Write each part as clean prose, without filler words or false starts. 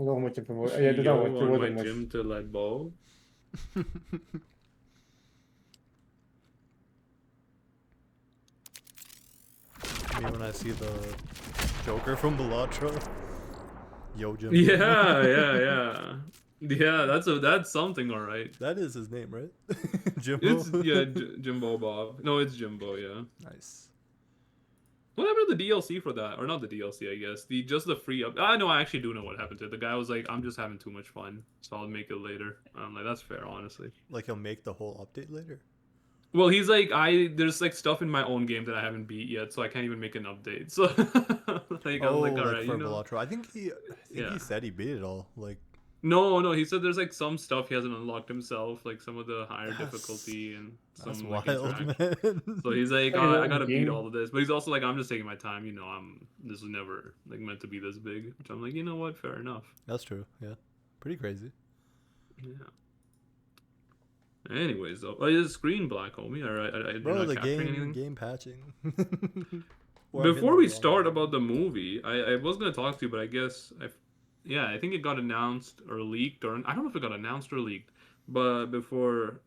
not much to promote. Yeah, there's not Yo, much. There on my wasn't much. gym to let ball. Me when I see the Joker from Belatra. Yojimbo. Yeah, yeah, yeah. Yeah, that's something, all right. That is his name, right? Jimbo. It's Jimbo Bob. No, it's Jimbo. Yeah. Nice. What happened to the DLC for that? Or not the DLC, I guess. Just the free up. I know. I actually do know what happened to it. The guy was like, "I'm just having too much fun, so I'll make it later." I'm like, "That's fair, honestly." Like he'll make the whole update later. Well, he's like, there's like stuff in my own game that I haven't beat yet, so I can't even make an update. So, like, I'm like, all right, for you know. Belatra. I think he said he beat it all. Like, no, he said there's like some stuff he hasn't unlocked himself, like some of the higher difficulty and some like wild, interaction. man. So he's like, oh, I gotta beat all of this, but he's also like, I'm just taking my time. You know, this was never like meant to be this big. Which I'm like, you know what? Fair enough. That's true. Yeah, pretty crazy. Yeah. Anyways, though, is screen black, homie? Or Bro, the game patching. Before we start about the movie, I was gonna talk to you, but I guess I think it got announced or leaked, or I don't know if it got announced or leaked, but before,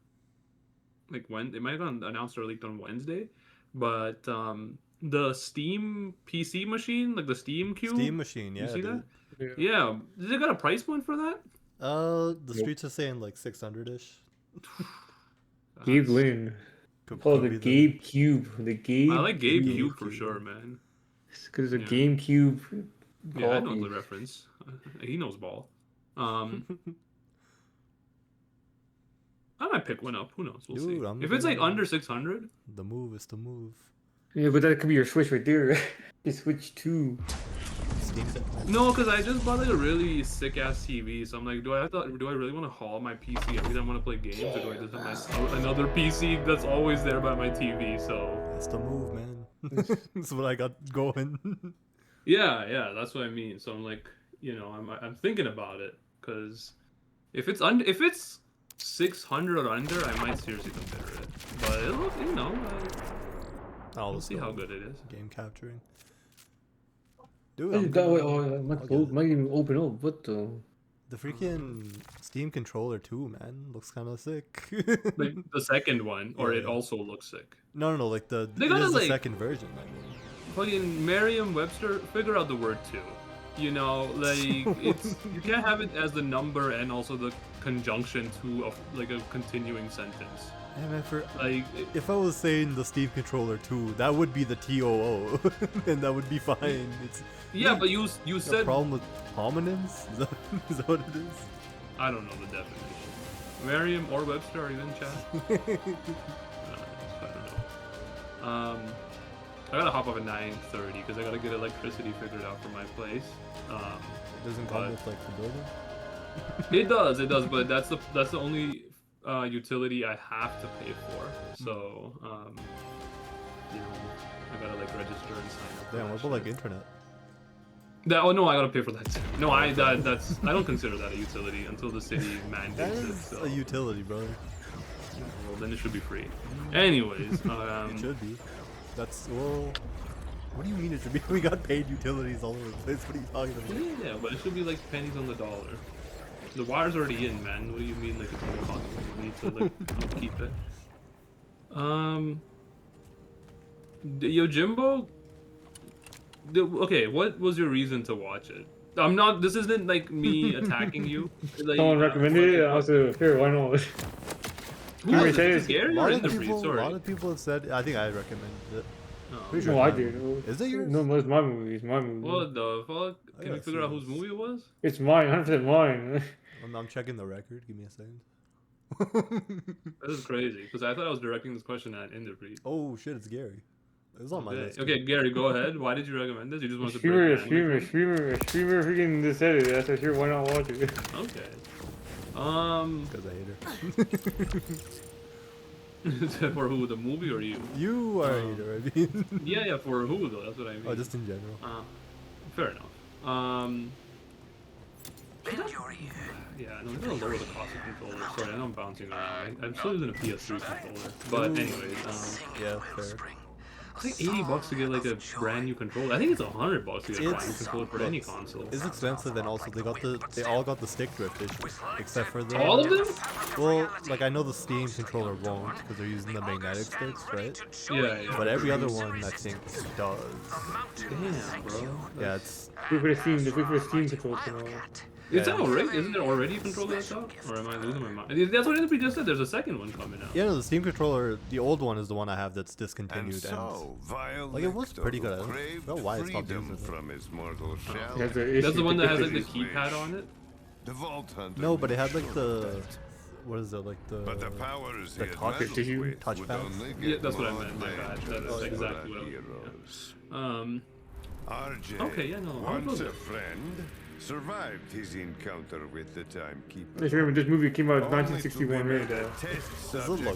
like when it might have gotten announced or leaked on Wednesday, but the Steam PC machine, like the Steam Cube, Steam machine, yeah. You see that? Yeah. Yeah, did it got a price point for that? The streets are saying like 600-ish. Gabe Lynn. Oh, the Gabe Cube. The Gabe. I like Gabe Cube for sure, man. Because it's a GameCube. Yeah, I know the reference. He knows ball. I might pick one up. Who knows? We'll see. If it's like under 600, the move is the move. Yeah, but that could be your Switch right there. You switch to. No, because I just bought like a really sick ass TV, so I'm like, do I really want to haul my PC every time I want to play games, or do I just have another PC that's always there by my TV? So that's the move, man. That's what I got going. Yeah, that's what I mean. So I'm like, you know, I'm thinking about it, because if it's 600 or under, I might seriously consider it. But it'll, you know, we'll see how good it is. Game capturing. Dude, might even open up. What the? The freaking Steam controller too, man, looks kind of sick. Like the second one, or it also looks sick. No, like the second version. I mean, fucking Merriam-Webster, figure out the word "to." You know, like it's you can't have it as the number and also the conjunction to like a continuing sentence. Yeah, man, if I was saying the Steam controller 2, that would be the TOO, and that would be fine. But you said the problem with homonyms. Is that what it is? I don't know the definition. Merriam or Webster, are you in chat? I don't know. I gotta hop up at 9:30 because I gotta get electricity figured out for my place. It doesn't come with like the building. It does, but that's the only utility I have to pay for. So, you know, I gotta like register and sign up. Damn, what about like internet? Oh no, I gotta pay for that too. No, I don't consider that a utility until the city mandates it. So. A utility, brother. Well, then it should be free. Anyways, it should be. What do you mean it should be? We got paid utilities all over the place. What are you talking about? Yeah, but it should be like pennies on the dollar. The wire's already in, man. What do you mean like it's only costing me to like upkeep it? Yojimbo? Okay, what was your reason to watch it? I'm not. This isn't like me attacking you. Like, someone recommended it. I was here. Why not? A lot of people have said. I think I recommended it. Pretty sure I did. Is it yours? No, it's my movie. It's my movie. What the fuck? Can you figure out whose movie it was? It's mine. 100% mine. I'm checking the record. Give me a second. This is crazy because I thought I was directing this question at Interpreet. Oh shit! It's Gary. It was on my list. Okay, Gary, go ahead. Why did you recommend this? You just want to streamer freaking just said it. That's for sure. Why not watch it? Okay. Because I hate her. For who? The movie or you? You are a hater, I mean. Yeah, for who though? That's what I mean. Oh, just in general. Fair enough. Yeah, no, I'm gonna lower the cost of controller. Sorry, I know I'm bouncing around. I'm still using a PS3 controller. But anyways, yeah, fair. It's like $80 to get like a brand new controller. I think it's $100 to get a brand new controller for any console. It's expensive, and also they all got the stick drift issue, except for the All of them? Well, like I know the Steam controller won't because they're using the magnetic sticks, right? Yeah. But every other one I think does. Damn, bro. Yeah, it's Wait for the Steam controller tomorrow. It's out, right? Isn't there already a controller that's out? Or am I losing my mind? That's what NP just said. There's a second one coming out. yeah, no, the Steam controller, the old one is the one I have that's discontinued, and like it was pretty good. I don't know why it's not using it. That's the one that has like the keypad on it. No, but it had like the what is it like the touchpad? Yeah, that's what I meant. My bad. That is exactly what I meant. Yeah. Okay, yeah, no. Once a friend, survived his encounter with the timekeeper. Just remember, this movie came out in 1961, right?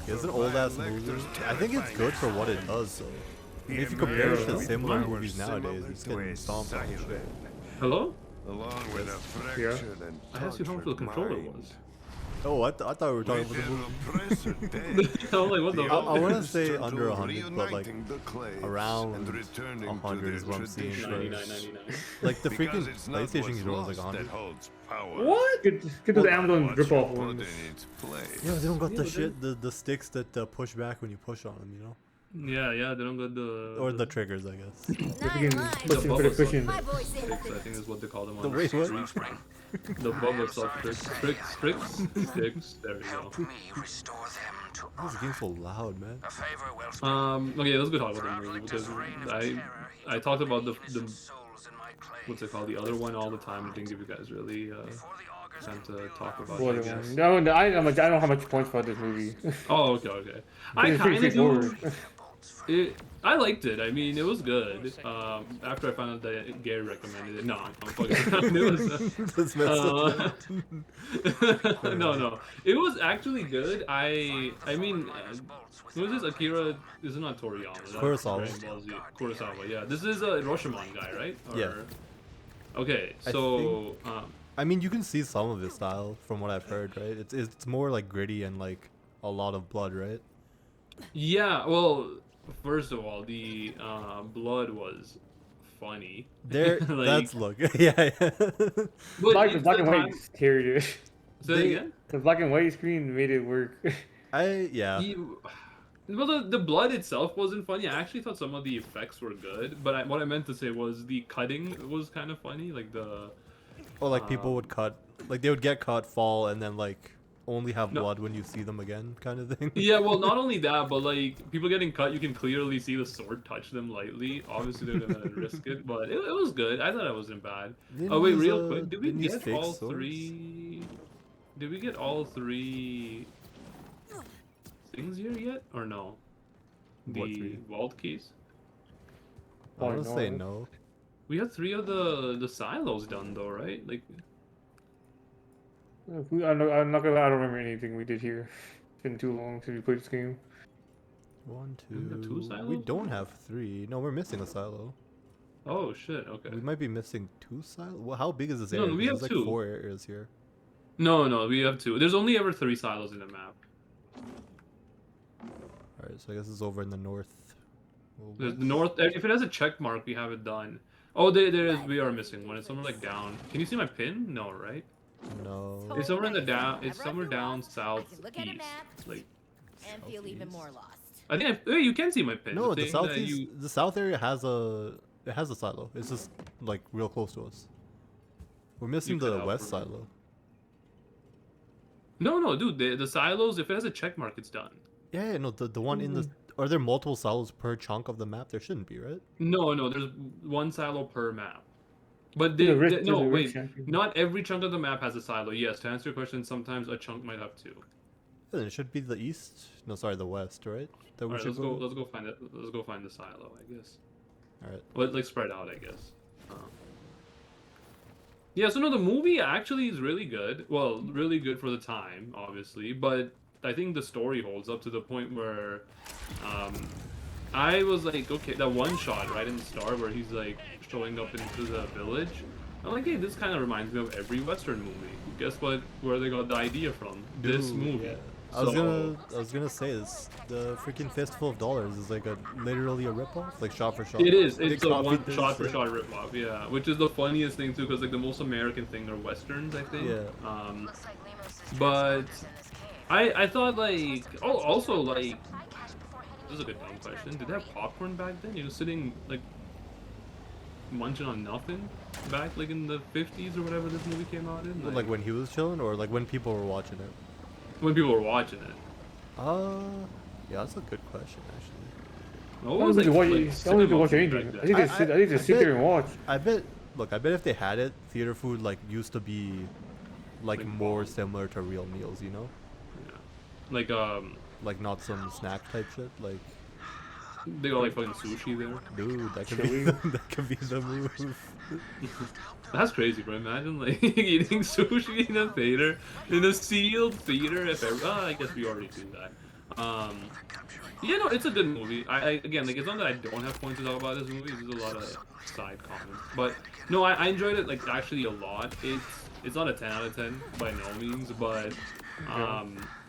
It's an old ass movie. I think it's good for what it does, though. I mean, if you compare it to similar movies nowadays, it's getting stomped on the shit. Hello? Along with a fractured and I asked you how much the controller was. Oh, I thought we were talking about the movie. I was like, what the fuck? I want to say under 100, but like around 100 is what I'm seeing. Like the freaking PlayStation controller is like 100. What? Get those Amazon rip-off ones. Yeah, they don't got the shit, the sticks that push back when you push on them, you know? Yeah, they don't got the... Or the triggers, I guess. The pushing. sticks, I think is what they call them on The wait, what? The bubble soft sticks. There we go. This game's so loud, man. Okay, let's go talk about the movie because I talked about the what's it called, the other one all the time. I didn't give you guys really time to talk about it, I guess. No, I don't have much points for this movie. Oh, okay. I kind of do. I liked it. I mean, it was good. After I found out that Gary recommended it. No, I'm fucking around. It was, no. It was actually good. I mean, who is this? Akira? This is not Toriyama. Kurosawa. Yeah. This is a Rashomon guy, right? Yeah. Okay, so I mean, you can see some of his style from what I've heard, right? It's more like gritty and like a lot of blood, right? Yeah. Well, first of all, the blood was funny. There, like, that's look. Yeah. The black and white carried it. Say it again? The black and white screen made it work. Well, the blood itself wasn't funny. I actually thought some of the effects were good, but what I meant to say was the cutting was kind of funny. Like the... Oh, like people would cut, like they would get cut, fall, and then like only have blood when you see them again, kind of thing. Yeah, well, not only that, but like people getting cut, you can clearly see the sword touch them lightly. Obviously, they're gonna risk it, but it was good. I thought it wasn't bad. Oh wait, real quick, did we get all three? Did we get all three things here yet, or no? The vault keys. I want to say no. We had 3 of the silos done though, right? Like, I'm not gonna lie, I don't remember anything we did here. It's been too long since we played this game. 1, 2. 2 silos? We don't have 3. No, we're missing a silo. Oh shit! Okay. We might be missing 2 silos. Well, how big is this area? No, we have There's 2. Like 4 areas here. No, we have 2. There's only ever 3 silos in the map. Alright, so I guess it's over in the north. The north. If it has a check mark, we have it done. Oh, there is. We are missing one. It's somewhere like down. Can you see my pin? No, right? No. It's somewhere in the down. It's somewhere down southeast. Like. And feel even more lost. I think. Hey, you can see my pin. No, the southeast. The south area has a. It has a silo. It's just like real close to us. We're missing the west silo. No, dude. The silos. If it has a check mark, it's done. Yeah, no. The one in the. Are there multiple silos per chunk of the map? There shouldn't be, right? No. There's 1 silo per map. But wait. Not every chunk of the map has a silo. Yes, to answer your question, sometimes a chunk might have 2. Then it should be the east. No, sorry, the west, right? All right, let's go find it. Let's go find the silo, I guess. All right. Well, like spread out, I guess. Yeah. So no, the movie actually is really good. Well, really good for the time, obviously, but I think the story holds up to the point where I was like, okay, that one shot right in the start where he's like showing up into the village. I'm like, hey, this kind of reminds me of every Western movie. Guess what? Where they got the idea from? This movie. Yeah. I was gonna say this. The freaking Festival of Dollars is like literally a ripoff, like shot for shot. It is. They It's a copied one this, shot for shot ripoff. Yeah, which is the funniest thing too, because like the most American thing are westerns, I think. Yeah. But I thought like also like this is a good dumb question. Did they have popcorn back then? You know, sitting like munching on nothing back like in the 50s or whatever this movie came out in. Like when he was chilling, or like when people were watching it. When people were watching it. Yeah, that's a good question actually. No, it was, I don't like, need to watch anything. I think I think just sit there and watch. I bet if they had it, theater food like used to be like more similar to real meals, you know? Yeah. Like not some snack type shit, like they got like fucking sushi there. dude, that could be that could be the move. That's crazy, bro. Imagine like eating sushi in a theater, in a sealed theater. If ever, I guess we already do that. Yeah, no, it's a good movie. I again, like, it's not that I don't have points to talk about this movie. There's a lot of side comments, but no, I enjoyed it like actually a lot. It's not a 10 out of 10 by no means, but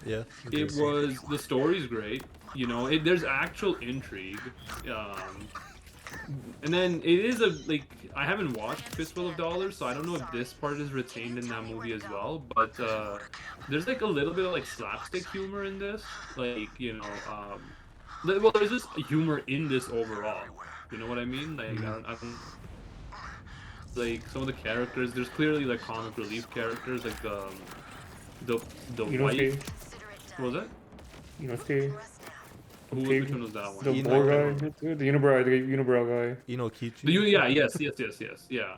Yeah. it was, the story's great. You know, there's actual intrigue. And then it is like, I haven't watched Fistful of Dollars, so I don't know if this part is retained in that movie as well, but there's like a little bit of like slapstick humor in this, like, you know, well, there's just humor in this overall, you know what I mean? Like, I don't like, some of the characters, there's clearly like comic relief characters, like the wife, what was that? Which one was that one? The boar guy, the unibrow guy. Inokichi. Yeah, yes, yeah.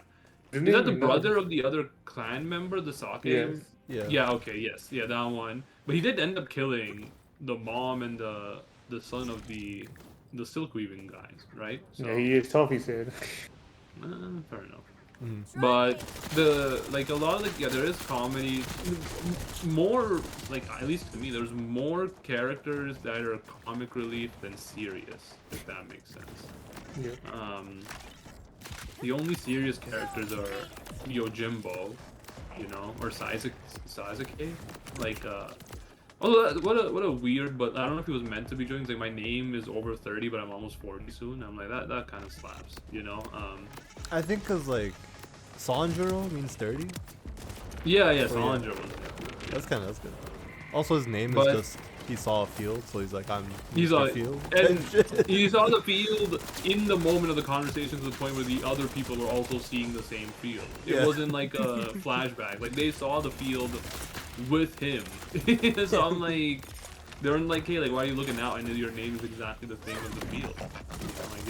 Isn't Is that it? the brother of the other clan member, the sake? Yes. Yeah. Yeah, okay, yes. Yeah, that one. But he did end up killing the mom and the son of the silk weaving guys, right? So, Yeah, he is tough, he said. fair enough. Mm-hmm. But like a lot of like, yeah, there is comedy, more like, at least to me, there's more characters that are comic relief than serious, if that makes sense. Yeah. The only serious characters are Yojimbo, you know, or Sasuke. Like, what a weird, but I don't know if he was meant to be joking. Like, my name is over 30, but I'm almost 40 soon. I'm like, that kind of slaps, you know. I think cause like Sanjuro means 30. Yeah, Oh, yeah. Sanjuro. That's good. Also, his name But- is just he saw a field, so he's like, He's Mr. like, field. and he saw the field in the moment of the conversation, to the point where the other people were also seeing the same field. It Yeah. wasn't like a flashback. Like, they saw the field with him. So I'm like, they're like, hey, like, why are you looking out? And your name is exactly the thing of the field, I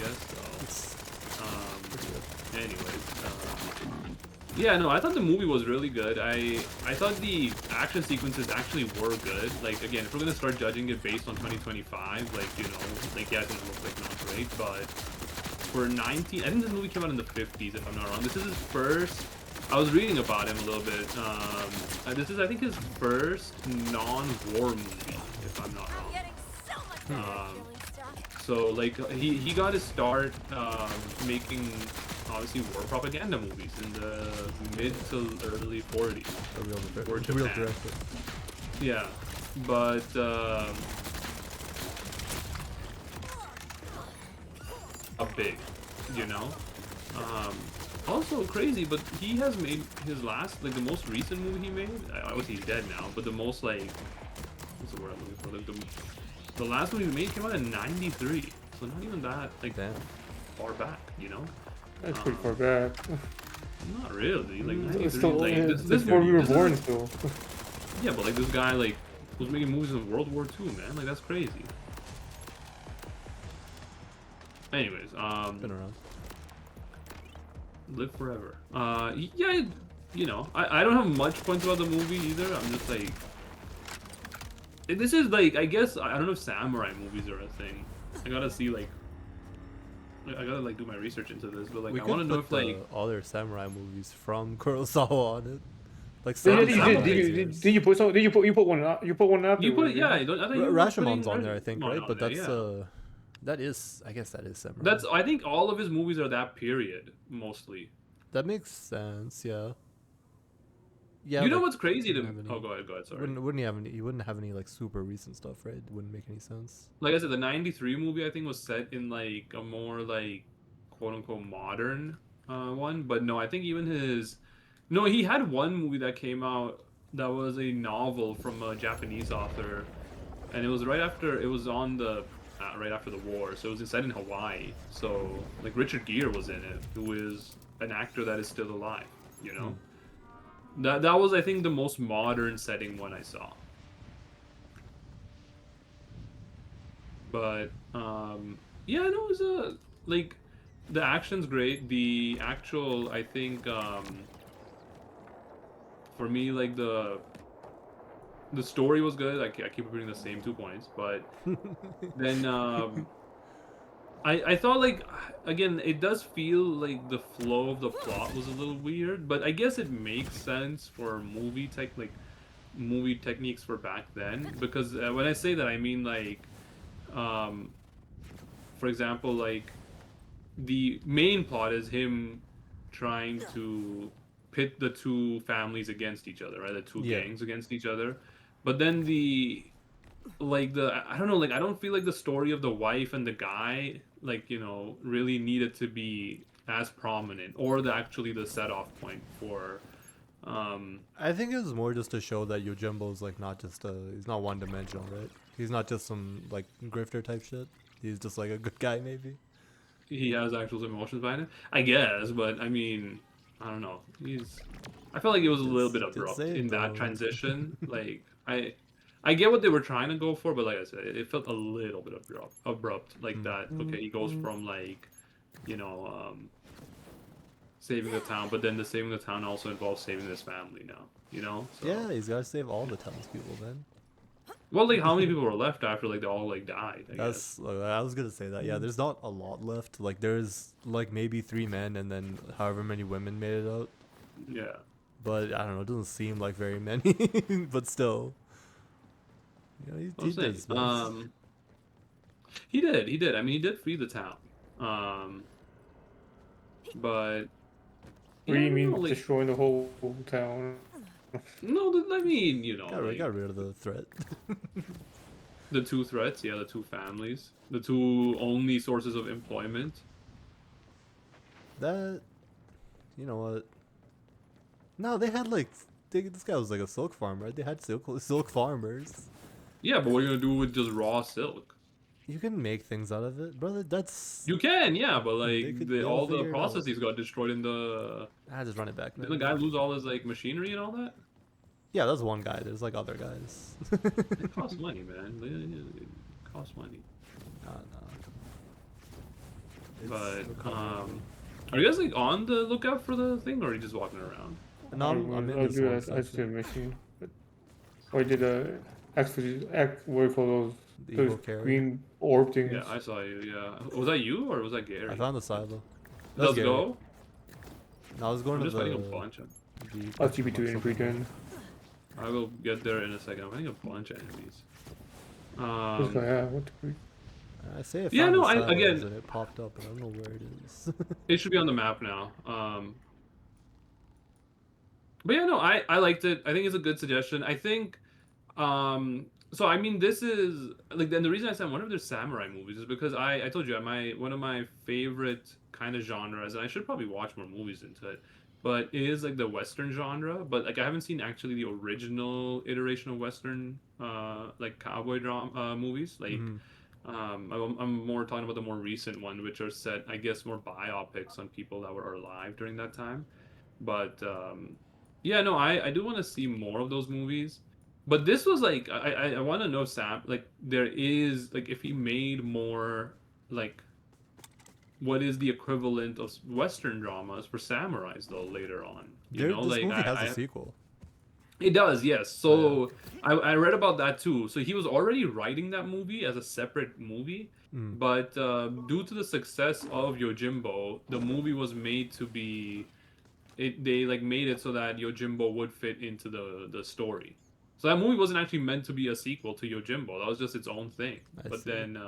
guess. So, yeah, no, I thought the movie was really good. I thought the action sequences actually were good. Like, again, if we're gonna start judging it based on 2025, like, you know, like, yeah, it's gonna look like not great, but for 19, I think this movie came out in the 50s, if I'm not wrong. This is his first, I was reading about him a little bit. This is, I think, his first non-war movie, if I'm not wrong. So, like, he got his start making, obviously, war propaganda movies in the mid to early 40s. A real director. Yeah, but a big, you know. Also crazy, but he has made his last, like, the most recent movie he made. Obviously he's dead now, but the most, like, what's the word I'm looking for? Like, the last movie he made came out in '93, so not even that, like, Damn. far back, you know. That's pretty far back. Not really, like, It's 93. still, Like, it's this before we were movie- born still. Yeah, but like, this guy, like, was making movies in World War II, man. Like, that's crazy. Anyways, Been around. Live Forever. Yeah, you know, I don't have much points about the movie either. I'm just like, this is like, I guess, I don't know if samurai movies are a thing. I gotta see, like, I gotta, like, do my research into this, but, like, We I want to know put if, like, other samurai movies from Kurosawa on it. Like Did you put some? Did you put one out? You put one out there. you put it, yeah, I thought you were Rashomon's putting on there, I think, Rashomon right? on But there, that's yeah. that is, I guess that is samurai. That's, I think all of his movies are that period, mostly. That makes sense, yeah. Yeah, You know like, what's crazy to wouldn't have any- Oh, go ahead, sorry. You wouldn't have any like super recent stuff, right? It wouldn't make any sense. Like I said, the 93 movie I think was set in like a more like quote unquote modern one, but no, I think even his no, he had one movie that came out that was a novel from a Japanese author, and it was it was on the right after the war, so it was set in Hawaii. So like Richard Gere was in it, who is an actor that is still alive, you know. That was, I think, the most modern setting one I saw. But yeah, no, it was a like the action's great. The actual, I think, for me, like the story was good. I keep repeating the same 2 points, but then I thought like again, it does feel like the flow of the plot was a little weird, but I guess it makes sense for movie techniques for back then, because when I say that, I mean like um for example, like the main plot is him trying to pit the two families against each other, right? The two Yeah. gangs against each other. But then I don't know, like I don't feel like the story of the wife and the guy, like, you know, really needed to be as prominent, or actually the set off point for I think it was more just to show that Yojimbo's like not just he's not one dimensional, right? He's not just some like grifter type shit. He's just like a good guy, maybe. he has actual emotions behind it, I guess. But I mean, I don't know. I felt like it was a little bit Just abrupt say in it, that though. transition. Like I get what they were trying to go for, but like I said, it felt a little bit abrupt, like that. Okay, he goes from like, you know, saving the town, but then the saving the town also involves saving his family now. You know? So, Yeah, he's gotta save all the townspeople, man. well, like how many people were left after like they all like died? I guess. That's I was gonna say that. Yeah, there's not a lot left. Like there's like maybe 3 men and then however many women made it out. Yeah. But I don't know. It doesn't seem like very many. But still, you know, I'm he did saying, his best. he did. He did. I mean, he did free the town. But What do yeah, you mean no, like destroying the whole town? no. I mean, you know, like Got rid of the threat. the two threats. Yeah, the two families, the two only sources of employment. That, you know what? No, they had like this guy was like a silk farmer, right? They had silk farmers. Yeah, but what are you gonna do with just raw silk? You can make things out of it, brother. That's You can, yeah, but like they'll all the figure it out. processes got destroyed in the. just run it back, man. Didn't the guy lose all his like machinery and all that? Yeah, that's one guy. There's like other guys. It costs money, man. It costs money. Nah. But are you guys like on the lookout for the thing, or are you just walking around? No, I'm in I'll this do one that. I section. did a mission. But, or I did a actually what do you call those? The Those evil carrier. green orb things. Yeah, I saw you. Yeah, was that you or was that Gary? I found the silo. Let's go. No, I was going I'm to just fighting a bunch. I'll keep you doing pretend. I will get there in a second. I'm fighting a bunch of enemies. This guy, yeah, what the freak? I say I found Yeah, no, the I- silos again- and it popped up, but I don't know where it is. It should be on the map now. But yeah, no, I liked it. I think it's a good suggestion. I think, so I mean, this is like, then the reason I said one of their samurai movies is because I told you one of my favorite kind of genres, and I should probably watch more movies into it. But it is like the Western genre. But like I haven't seen actually the original iteration of Western, like cowboy drama movies. Like, I'm more talking about the more recent one, which are set, I guess, more biopics on people that were alive during that time. But yeah, no, I do want to see more of those movies. But this was like I want to know, Sam, like there is like if he made more like what is the equivalent of Western dramas for samurais though later on? You know, this like movie has a sequel. it does, yes. So I read about that too. So he was already writing that movie as a separate movie, but due to the success of Yojimbo, the movie was made to be. They like made it so that Yojimbo would fit into the story. So that movie wasn't actually meant to be a sequel to Yojimbo. That was just its own thing. I see. Then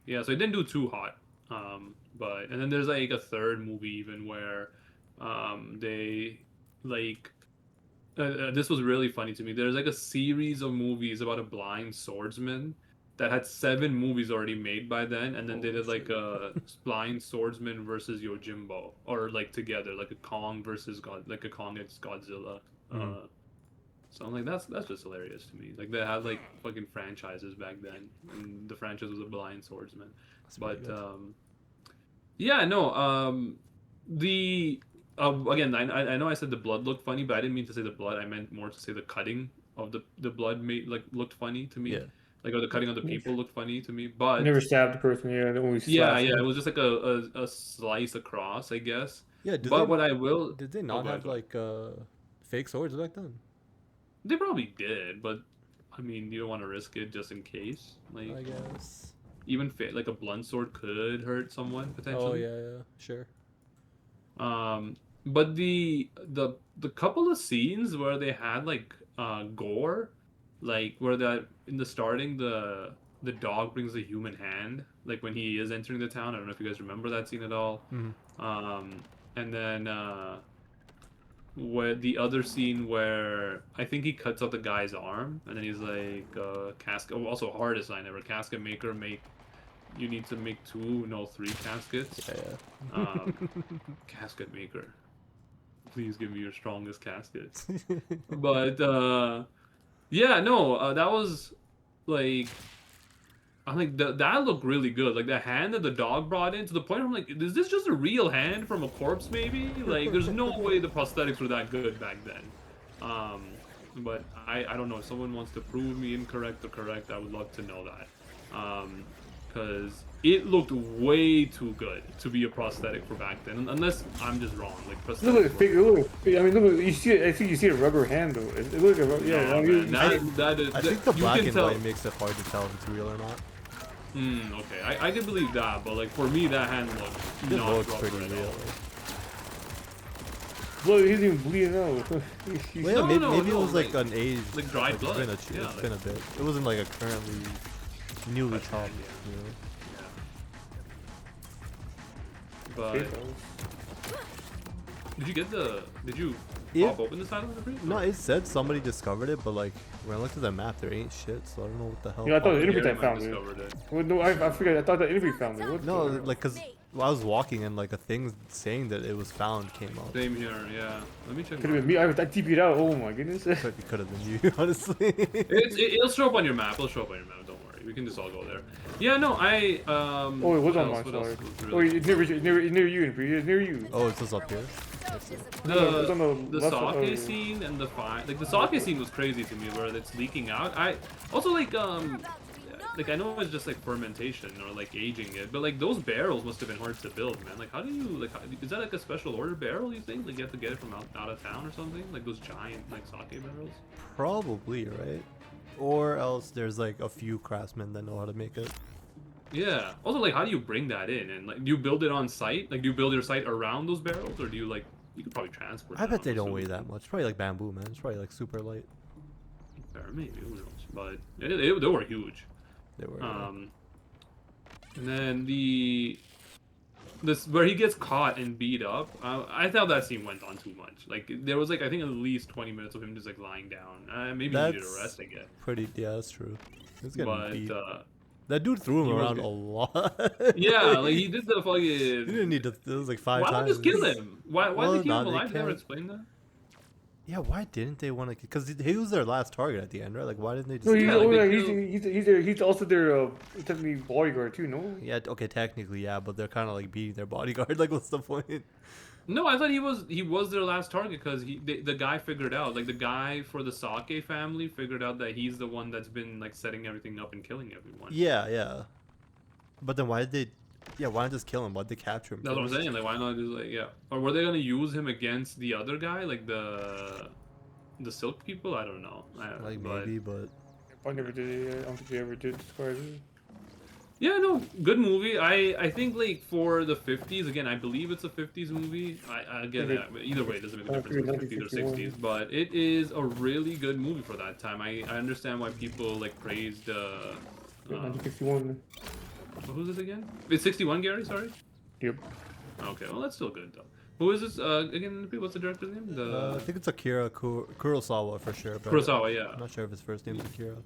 yeah, so it didn't do too hot. But and then there's like a third movie even where they like this was really funny to me. There's like a series of movies about a blind swordsman that had 7 movies already made by then, and then they did like a blind swordsman versus Yojimbo, or like together, like a Kong versus like a Kong against Godzilla. So I'm like, that's just hilarious to me. Like they had like fucking franchises back then, and the franchise was a blind swordsman. But yeah, no, the again, I know I said the blood looked funny, but I didn't mean to say the blood. I meant more to say the cutting of the blood made like looked funny to me. Yeah. Like, or the cutting of the people looked funny to me. But Never stabbed the person. Yeah, they only yeah, slashed yeah, it them. was just like a slice across, I guess. Yeah. But what I will, Did they not go ahead, have like fake swords back then? they probably did, but I mean, you don't want to risk it just in case. Like, I guess. even like a blunt sword could hurt someone Oh potentially. yeah, sure. But the couple of scenes where they had like gore, like where that in the starting the dog brings a human hand, like when he is entering the town. I don't know if you guys remember that scene at all. And then where the other scene where I think he cuts out the guy's arm, and then he's like, casket. Oh, also hardest line ever. Casket maker, you need to make 2, no 3 caskets. Yeah. Casket maker, please give me your strongest casket. But yeah, no, that was like, I'm like, that looked really good. Like the hand that the dog brought in, to the point where I'm like, is this just a real hand from a corpse maybe? Like there's no way the prosthetics were that good back then. But I don't know, if someone wants to prove me incorrect or correct, I would love to know that. Because it looked way too good to be a prosthetic for back then, unless I'm just wrong. Like Look prosthetics at it. Look, I mean, look. You see it. I think you see a rubber hand though. It look like a, yeah. No, man, I think the you black can and tell. white makes it hard to tell if it's real or not. Okay, I can believe that, but like for me, that hand looked It not looks rubber pretty at real. all. blood. He's even bleeding out. Well, yeah, No, maybe, no, maybe it no, was like like- an age. like dried blood. It's been Yeah, it's been a bit. It wasn't like a currently newly Fresh chopped. hand, yeah. You know? But did you get Did you Yeah. pop open the side of the fridge? No, it said somebody discovered it, but like when I looked at the map, there ain't shit. So I don't know what the hell. Yeah, I thought the interview Gary type might found it. discovered it. Well, no, I forgot. I thought the interview found it. What No, the- like cause I was walking and like a thing saying that it was found came out. Same here, yeah. Let me check. Could have been me. I TP'd out. Oh my goodness. Could have been you, honestly. It'll show up on your map. It'll show up on your map. Don't worry. We can just all go there. Yeah, no, I Oh, it was what on else- my what else side. was Oh, really- it's near you. It's near you. Oh, it's just up here. It's on the left side. sake scene and the fire, like the sake scene was crazy to me, where it's leaking out. I also like I know it's just like fermentation or like aging it, but like those barrels must have been hard to build, man. Like how do you is that like a special order barrel? You think like you have to get it from out of town or something? Like those giant like sake barrels? Probably, right? Or else there's like a few craftsmen that know how to make it. Yeah. Also, like, how do you bring that in? And like, do you build it on site? Like, do you build your site around those barrels, or do you like you could probably transport? I them, bet they I'm don't weigh assuming. that much. It's probably like bamboo, man. It's probably like super light. Fair, maybe who knows? But they were huge. They were. And then this where he gets caught and beat up. I thought that scene went on too much. Like there was like I think at least 20 minutes of him just like lying down. Maybe he needed a rest, I guess. Pretty. Yeah, that's true. He's getting But beat. That dude threw him he was around good. a lot. yeah, like he did the fucking. You didn't need to. It was like 5 Why times. not just kill him? Why Well, did they keep nah, him they alive? They never can't. explained that. Yeah, why didn't they want to? Because he was their last target at the end, right? Like, why didn't they just? No, he's, Yeah, like they he's also their technically bodyguard too. No. Yeah, okay, technically, yeah, but they're kind of like beating their bodyguard. Like, what's the point? No, I thought he was their last target because the guy figured out, like the guy for the Sake family figured out that he's the one that's been like setting everything up and killing everyone. Yeah, yeah. But then why did they? Yeah, why not just kill him? Why'd they capture him? That's what I'm first? saying. Like, why not just like Or were they gonna use him against the other guy, like the Silk people? I don't know. Like But- maybe, but I never did. I don't think they ever did describe it. Yeah, no, good movie. I think like for the 50s, again, I believe it's a 50s movie. Either way, it doesn't make a I difference if agree, it's 50s or 60s, but it is a really good movie for that time. I understand why people like praised. 1961. Who's it again? It's 61, Gary. Sorry. Yep. Okay, well that's still good though. Who is this again? What's the director's name? I think it's Akira Kurosawa for sure. But Kurosawa. Yeah. I'm not sure if his first name's Akira.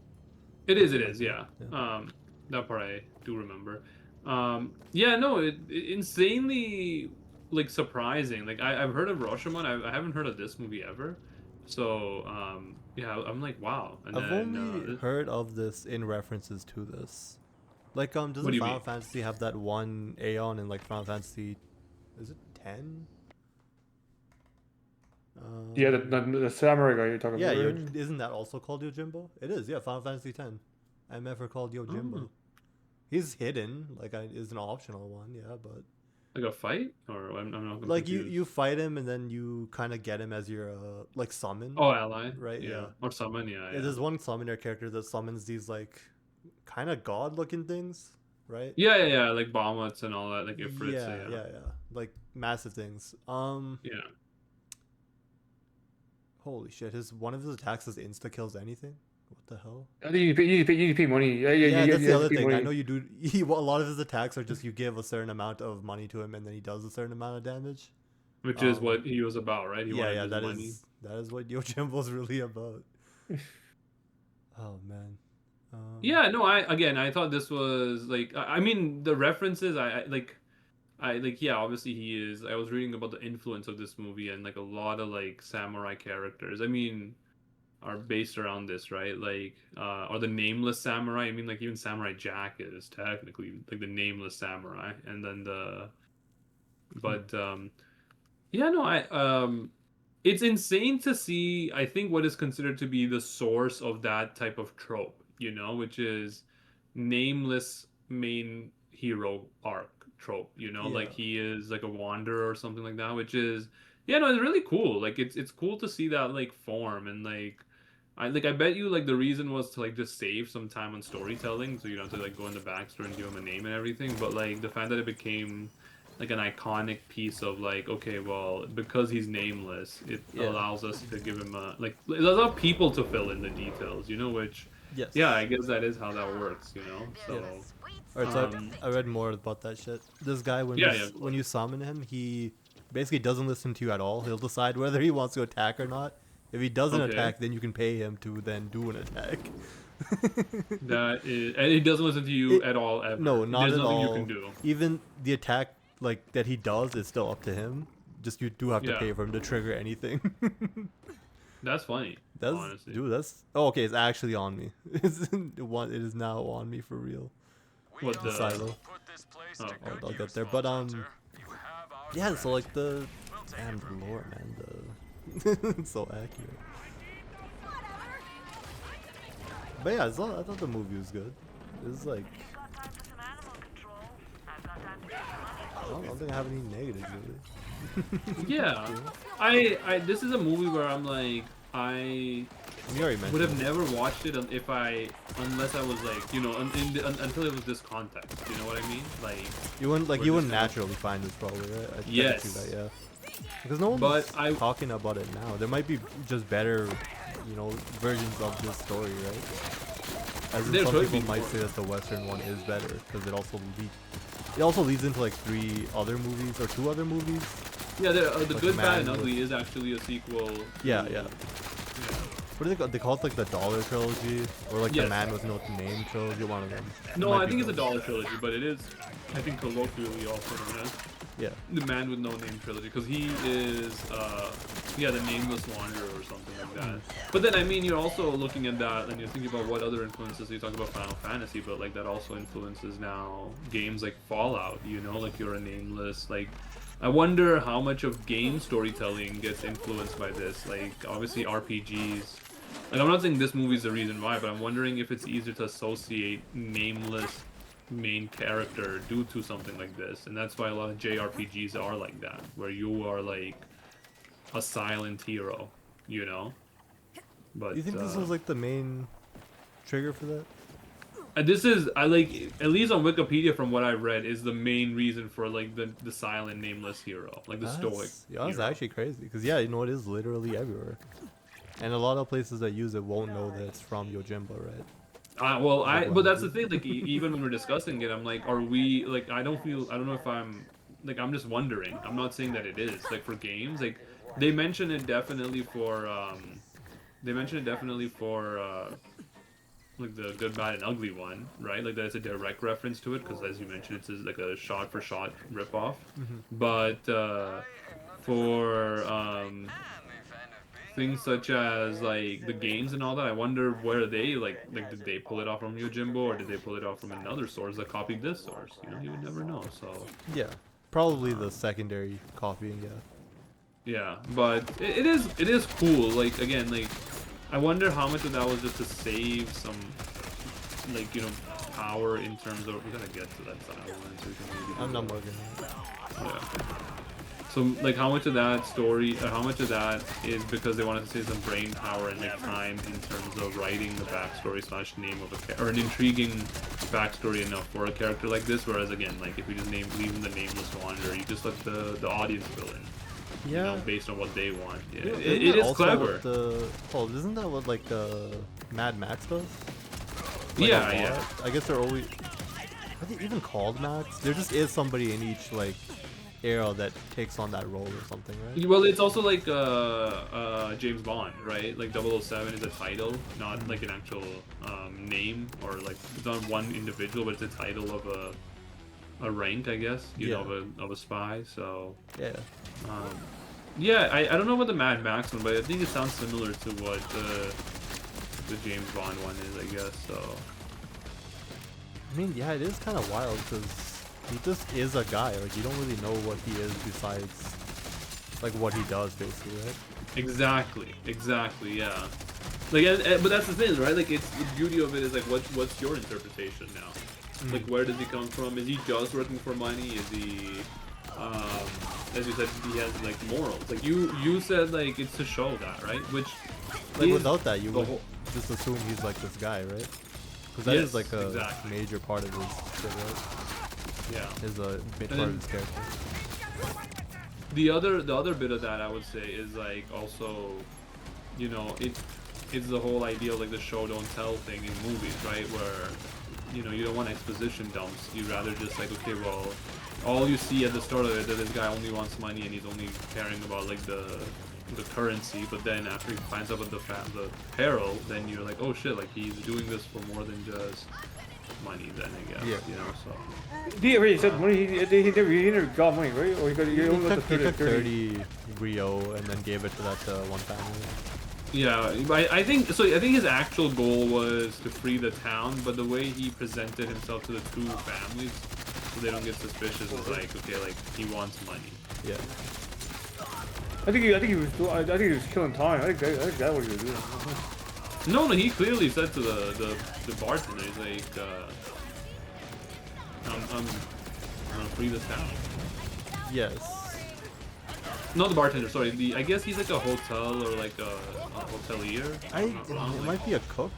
It is. It is. Yeah. Yeah. That part I do remember. Yeah. No. Insanely like surprising. Like I've heard of Rashomon. I haven't heard of this movie ever. So yeah, I'm like wow. And I've then, only heard of this in references to this. Like doesn't do you Final mean? Fantasy have that one Aeon in like Final Fantasy? Is it 10? Yeah, the samurai guy you're talking Yeah, about. right? isn't that also called Yojimbo? It is, yeah, Final Fantasy 10. I'm ever called Yojimbo. Oh. He's hidden, like is an optional one, yeah, but Like a fight, or I'm not like confused. you fight him and then you kind of get him as your like summon. Oh, ally. Right, yeah. Or summon. Yeah. Yeah, there's one summoner character that summons these like kind of god-looking things, right? Yeah. Like Bahamut and all that. Like Ifrits. Yeah, like massive things. Yeah. Holy shit! One of his attacks is insta kills anything. What the hell? I think you need to pay money. Yeah, that's the you other have to pay thing. I money. know you do. A lot of his attacks are just you give a certain amount of money to him, and then he does a certain amount of damage. Which is what he was about, right? He wanted his that money. that is what Yojimbo's really about. Oh man. Yeah, no, I thought this was like I mean the references I like yeah, obviously he is. I was reading about the influence of this movie and like a lot of like samurai characters. I mean are based around this, right? Like or the nameless samurai. I mean like even Samurai Jack is technically like the nameless samurai and then but yeah, no, it's insane to see I think what is considered to be the source of that type of trope, you know, which is nameless main hero arc trope, you know, like he is like a wanderer or something like that, which is yeah, no, it's really cool. Like it's cool to see that like form and like I bet you like the reason was to like just save some time on storytelling so you don't have to like go in the backstory and give him a name and everything, but like the fact that it became like an iconic piece of like okay, well, because he's nameless it allows us to give him a like it allows people to fill in the details, you know, which yeah, I guess that is how that works, you know. So alright, so I read more about that shit. This guy when you summon him, he basically doesn't listen to you at all. He'll decide whether he wants to attack or not. If he doesn't attack, then you can pay him to then do an attack. That is, and he doesn't listen to you at all ever. No, not There's at nothing all. you can do. Even the attack like that he does is still up to him. Just you do have to Yeah. pay for him to trigger anything. That's funny. Honestly. Dude, that's okay. It's actually on me. It is now on me for real. What the Silo. Oh. I'll get there, but yeah. So like the lore, man. It's so accurate. But yeah, I thought the movie was good. It was like I don't think I have any negatives really. Yeah, I this is a movie where I'm like You already mentioned would have never watched it unless I was like, you know, until it was this context. You know what I mean? Like you wouldn't naturally find this probably, right? I Yes. can see that, yeah. Because no one's talking about it now. There might be just better, you know, versions of this story, right? As in There some could people be might more. say that the Western one is better because it also leads into like 3 other movies or 2 other movies. Yeah, the Like Good, Bad, and Man Ugly is actually a sequel. Yeah. What do they call? They call it like the Dollar Trilogy or like the Yes. Man with No Name Trilogy. One of them. No, Might I be think it's a both. Dollar Trilogy, but it is, I think, colloquially also known as Yeah. the Man with No Name Trilogy, because he is, the Nameless Wanderer or something like that. But then, I mean, you're also looking at that, and you're thinking about what other influences. You talk about Final Fantasy, but like that also influences now games like Fallout. You know, like you're a nameless. Like, I wonder how much of game storytelling gets influenced by this. Like, obviously RPGs. Like, I'm not saying this movie's the reason why, but I'm wondering if it's easier to associate nameless main character due to something like this, and that's why a lot of JRPGs are like that, where you are like a silent hero, you know. But Do you think this was like the main trigger for that? this is I like at least on Wikipedia from what I've read is the main reason for like the silent nameless hero, like the stoic. Yeah, that's hero. actually crazy because yeah, you know it is literally everywhere, and a lot of places that use it won't know that it's from Yojimbo, right? But that's the thing. Like, even when we're discussing it, I'm like, are we like? I don't know if I'm like I'm just wondering. I'm not saying that it is like for games. Like they mention it definitely for like the Good, Bad, and Ugly one, right? Like that's a direct reference to it because, as you mentioned, it's like a shot-for-shot ripoff. But for things such as like the games and all that, I wonder where they like did they pull it off from Yojimbo or did they pull it off from another source that copied this source? You know, you would never know. So yeah, probably the secondary copying. Yeah, but it is cool. Like again, like I wonder how much of that was just to save some, like, you know, power in terms of... We gotta get to that side one so we can maybe... I'm not working. Yeah. So, like, how much of that story, or how much of that is because they wanted to save some brain power and make time in terms of writing the backstory / name of a character, or an intriguing backstory enough for a character like this, whereas, again, like, if we just leave him the Nameless Wanderer, you just let the audience fill in. Yeah. You know, based on what they want. Yeah, it is clever. Isn't that what like Mad Max does? Like yeah. I guess they're always. Are they even called Max? There just is somebody in each like era that takes on that role or something, right? Well, it's also like James Bond, right? Like 007 is a title, not like an actual name or like it's not one individual, but it's a title of a rank, I guess. You know, of a spy. So yeah. Yeah, I don't know about the Mad Max one, but I think it sounds similar to what the James Bond one is, I guess, so... I mean, yeah, it is kind of wild, because he just is a guy, like, you don't really know what he is besides, like, what he does, basically, right? Exactly, yeah. Like, but that's the thing, right? Like, it's the beauty of it is, like, what's your interpretation now? Like, where does he come from? Is he just working for money? Is he... as you said, he has like morals. Like you said, like it's to show that, right? Which, like without that, you would just assume he's like this guy, right? Because that is like a major part of his shit, right? Yeah, is a big part of his character. The other bit of that I would say is like also, you know, it's the whole idea of like the show don't tell thing in movies, right? Where you know you don't want exposition dumps. You'd rather just like, okay, well, all you see at the start of it that this guy only wants money and he's only caring about like the currency, but then after he finds out about the peril, then you're like, oh shit, like he's doing this for more than just money. Then I guess, you know. So he already said money. He never got money, right? Or he took 30 Rio and then gave it to that one family. Yeah, I think so. I think his actual goal was to free the town, but the way he presented himself to the two families, so they don't get suspicious, was like, okay, like he wants money. Yeah. I think he was killing time. I think that's what he was doing. No, he clearly said to the bartender, he's like, I'm gonna free this town. Yes. Not the bartender, sorry. I guess he's like a hotel or like a hotelier. It might be a cook.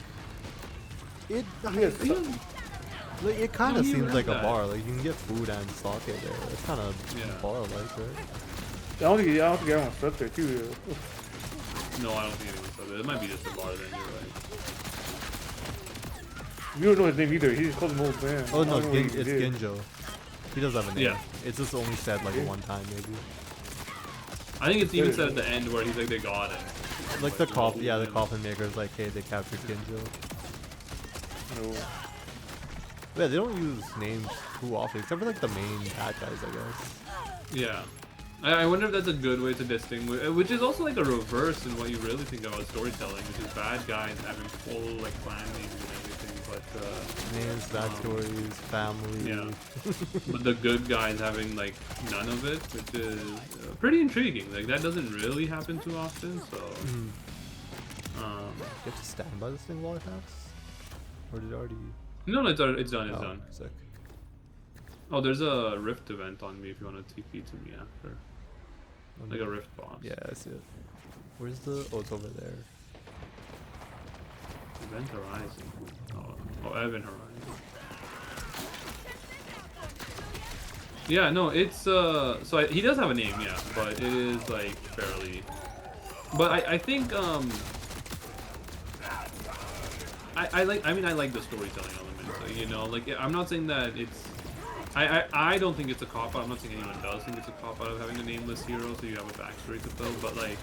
It kind of seems like a bar. Like you can get food and sake there. It's kind of bar-like, right? I don't think everyone slept there too. No, I don't think anyone slept there. It might be just a bar then. You're right. You don't know his name either. He just called him old man. Oh no, it's Ginjo. He does have a name. Yeah. It's just only said like one time maybe. I think it's even said at the end where he's like, they got it. Like the coffin maker's like, hey, they captured Ginjo. No. Yeah, they don't use names too often, except for like the main bad guys, I guess. Yeah. I wonder if that's a good way to distinguish, which is also like a reverse in what you really think about storytelling, which is bad guys having full like clan names and everything, but names, backstories, family. Yeah. But the good guys having like none of it, which is pretty intriguing. Like that doesn't really happen too often, so. You have to stand by this thing while it attacks, or did it already? No, it's done. It's done. Sick. Oh, there's a rift event on me if you want to TP to me after. Like a rift boss. Yeah, I see it. Where's the... Oh, it's over there. Event Horizon. Oh, Event Horizon. Yeah, no, it's so he does have a name, yeah, but it is like fairly. But I think I like the storytelling element. So, you know, like I'm not saying that it's I don't think it's a cop-out. I'm not saying anyone does think it's a cop-out of having a nameless hero, so you have a backstory to tell, but, like,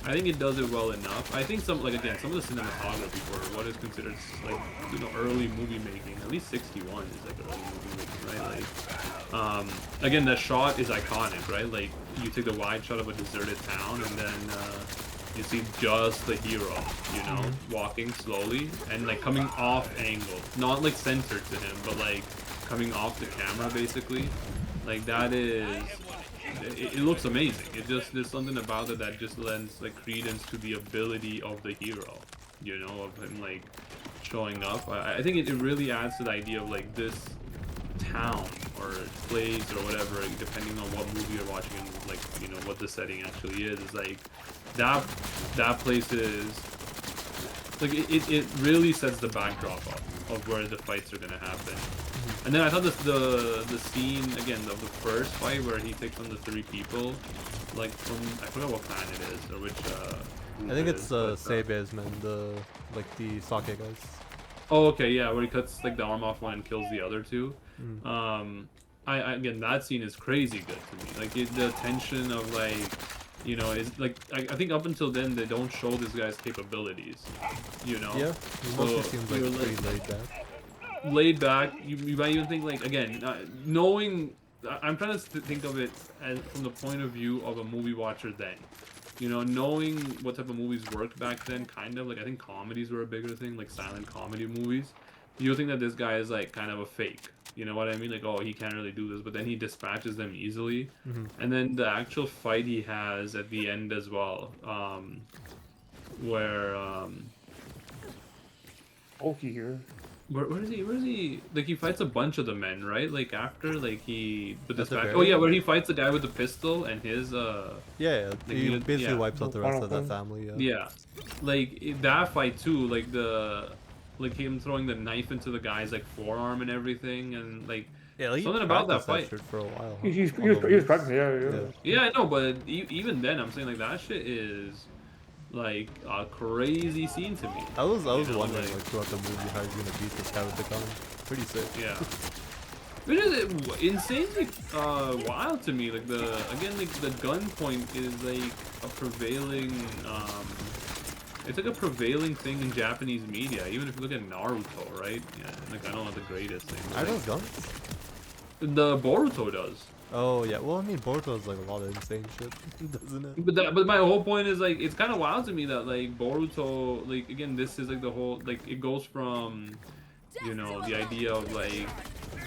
I think it does it well enough. I think some, like, again, some of the cinematography for what is considered, like, you know, early movie making, at least 61 is, like, early movie making, right? Like, again, that shot is iconic, right? Like, you take the wide shot of a deserted town, and then, you see just the hero, you know, walking slowly, and, like, coming off angle. Not, like, centered to him, but, like, coming off the camera, basically. Like, that is... It looks amazing. It just... There's something about it that just lends, like, credence to the ability of the hero. You know, of him, like, showing up. I think it really adds to the idea of, like, this town, or place, or whatever, depending on what movie you're watching and, like, you know, what the setting actually is like... That place is... Like, it really sets the backdrop up of where the fights are gonna happen. And then I thought the scene, again, of the first fight where he takes on the 3 people, like, from... I forgot what clan it is, or which, I think it's Seibei's men, like, the sake guys. Oh, okay, yeah, where he cuts, like, the arm off one and kills the other 2. Again, that scene is crazy good to me. Like, the tension of, like... You know, is like I think up until then they don't show this guy's capabilities. You know. Yeah. He mostly seems like pretty laid back. Laid back. You might even think, like, again, knowing. I'm trying to think of it as from the point of view of a movie watcher then. You know, knowing what type of movies worked back then, kind of like I think comedies were a bigger thing, like silent comedy movies. You think that this guy is like kind of a fake. You know what I mean? Like, oh, he can't really do this, but then he dispatches them easily. And then the actual fight he has at the end as well, where Bulky here. Where is he? Like, he fights a bunch of the men, right? Like, after, like, he... Oh, yeah, where he fights the guy with the pistol and his, Yeah, like, he basically yeah. wipes out the rest of that family, Yeah. Like, that fight, too, like, like, him throwing the knife into the guy's, like, forearm and everything, and, like... Yeah, like, something about that fight. For a while, He was practicing, yeah. Yeah, I know, but even then, I'm saying, like, that shit is... like a crazy scene to me. I was wondering like throughout the movie how he's gonna beat this guy with the gun. Pretty sick. Yeah. It is insanely wild to me. Like the gun point is like a prevailing it's like a prevailing thing in Japanese media. Even if you look at Naruto, right? Yeah, like I don't know the greatest thing. Are those guns? The Boruto does. Oh yeah, well I mean Boruto has like a lot of insane shit, doesn't it? But my whole point is like it's kind of wild to me that like Boruto, like again this is like the whole like it goes from, you know, the idea of like,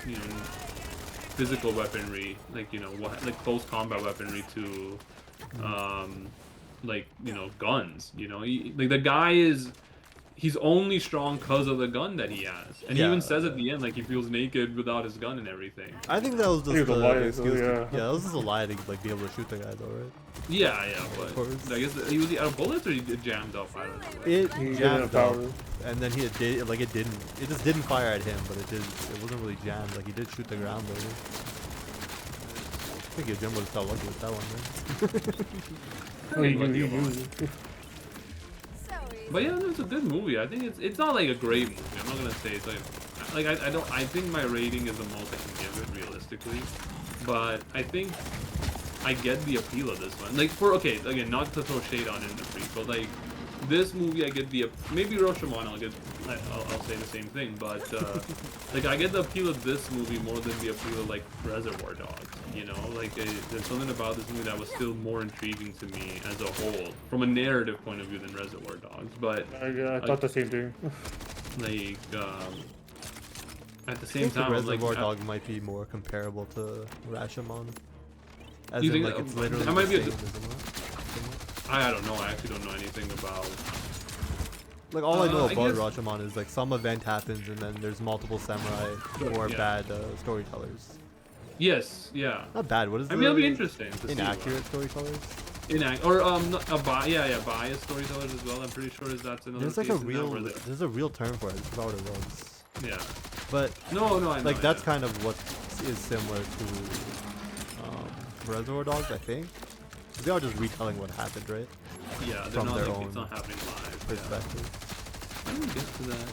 you know, physical weaponry, like, you know, like close combat weaponry to like, you know, guns, you know, like the guy he's only strong because of the gun that he has. And he even says at the end, like, he feels naked without his gun and everything. I think that was just a lie, excuse. yeah, that was just a lie to, like, be able to shoot the guy, though, right? Yeah, but I guess he was out of bullets or he jammed up, I don't know. It jammed up, and then it just didn't fire at him, but it wasn't really jammed. Like, he did shoot the ground, though. I think Yojimbo just got lucky with that one, man. But yeah, it's a good movie. I think it's not like a great movie. I'm not gonna say it's like I think my rating is the most I can give it realistically. But I think I get the appeal of this one. Like again, not to throw shade on industry, but like this movie I get maybe Rashomon I'll say the same thing, but like I get the appeal of this movie more than the appeal of like Reservoir Dogs. You know, like there's something about this movie that was still more intriguing to me as a whole, from a narrative point of view than Reservoir Dogs. But I thought the same thing. Like at the same time, Reservoir Dogs might be more comparable to Rashomon. As you in, think like it's literally that might be the same, I don't know. I actually don't know anything about. Like all I know about Rashomon is like some event happens and then there's multiple samurai who are bad storytellers. Yes, yeah. Not bad. What is? I mean, it'll be interesting. Inaccurate storytellers. Biased storytellers as well. I'm pretty sure that's another. There's like there's a real term for it. I forgot what it was. Yeah. But no, I know. Like that's kind of what is similar to Reservoir Dogs, I think. They are just retelling what happened, right? Yeah, they're from not their like, own it's not happening live. perspective. I didn't get to that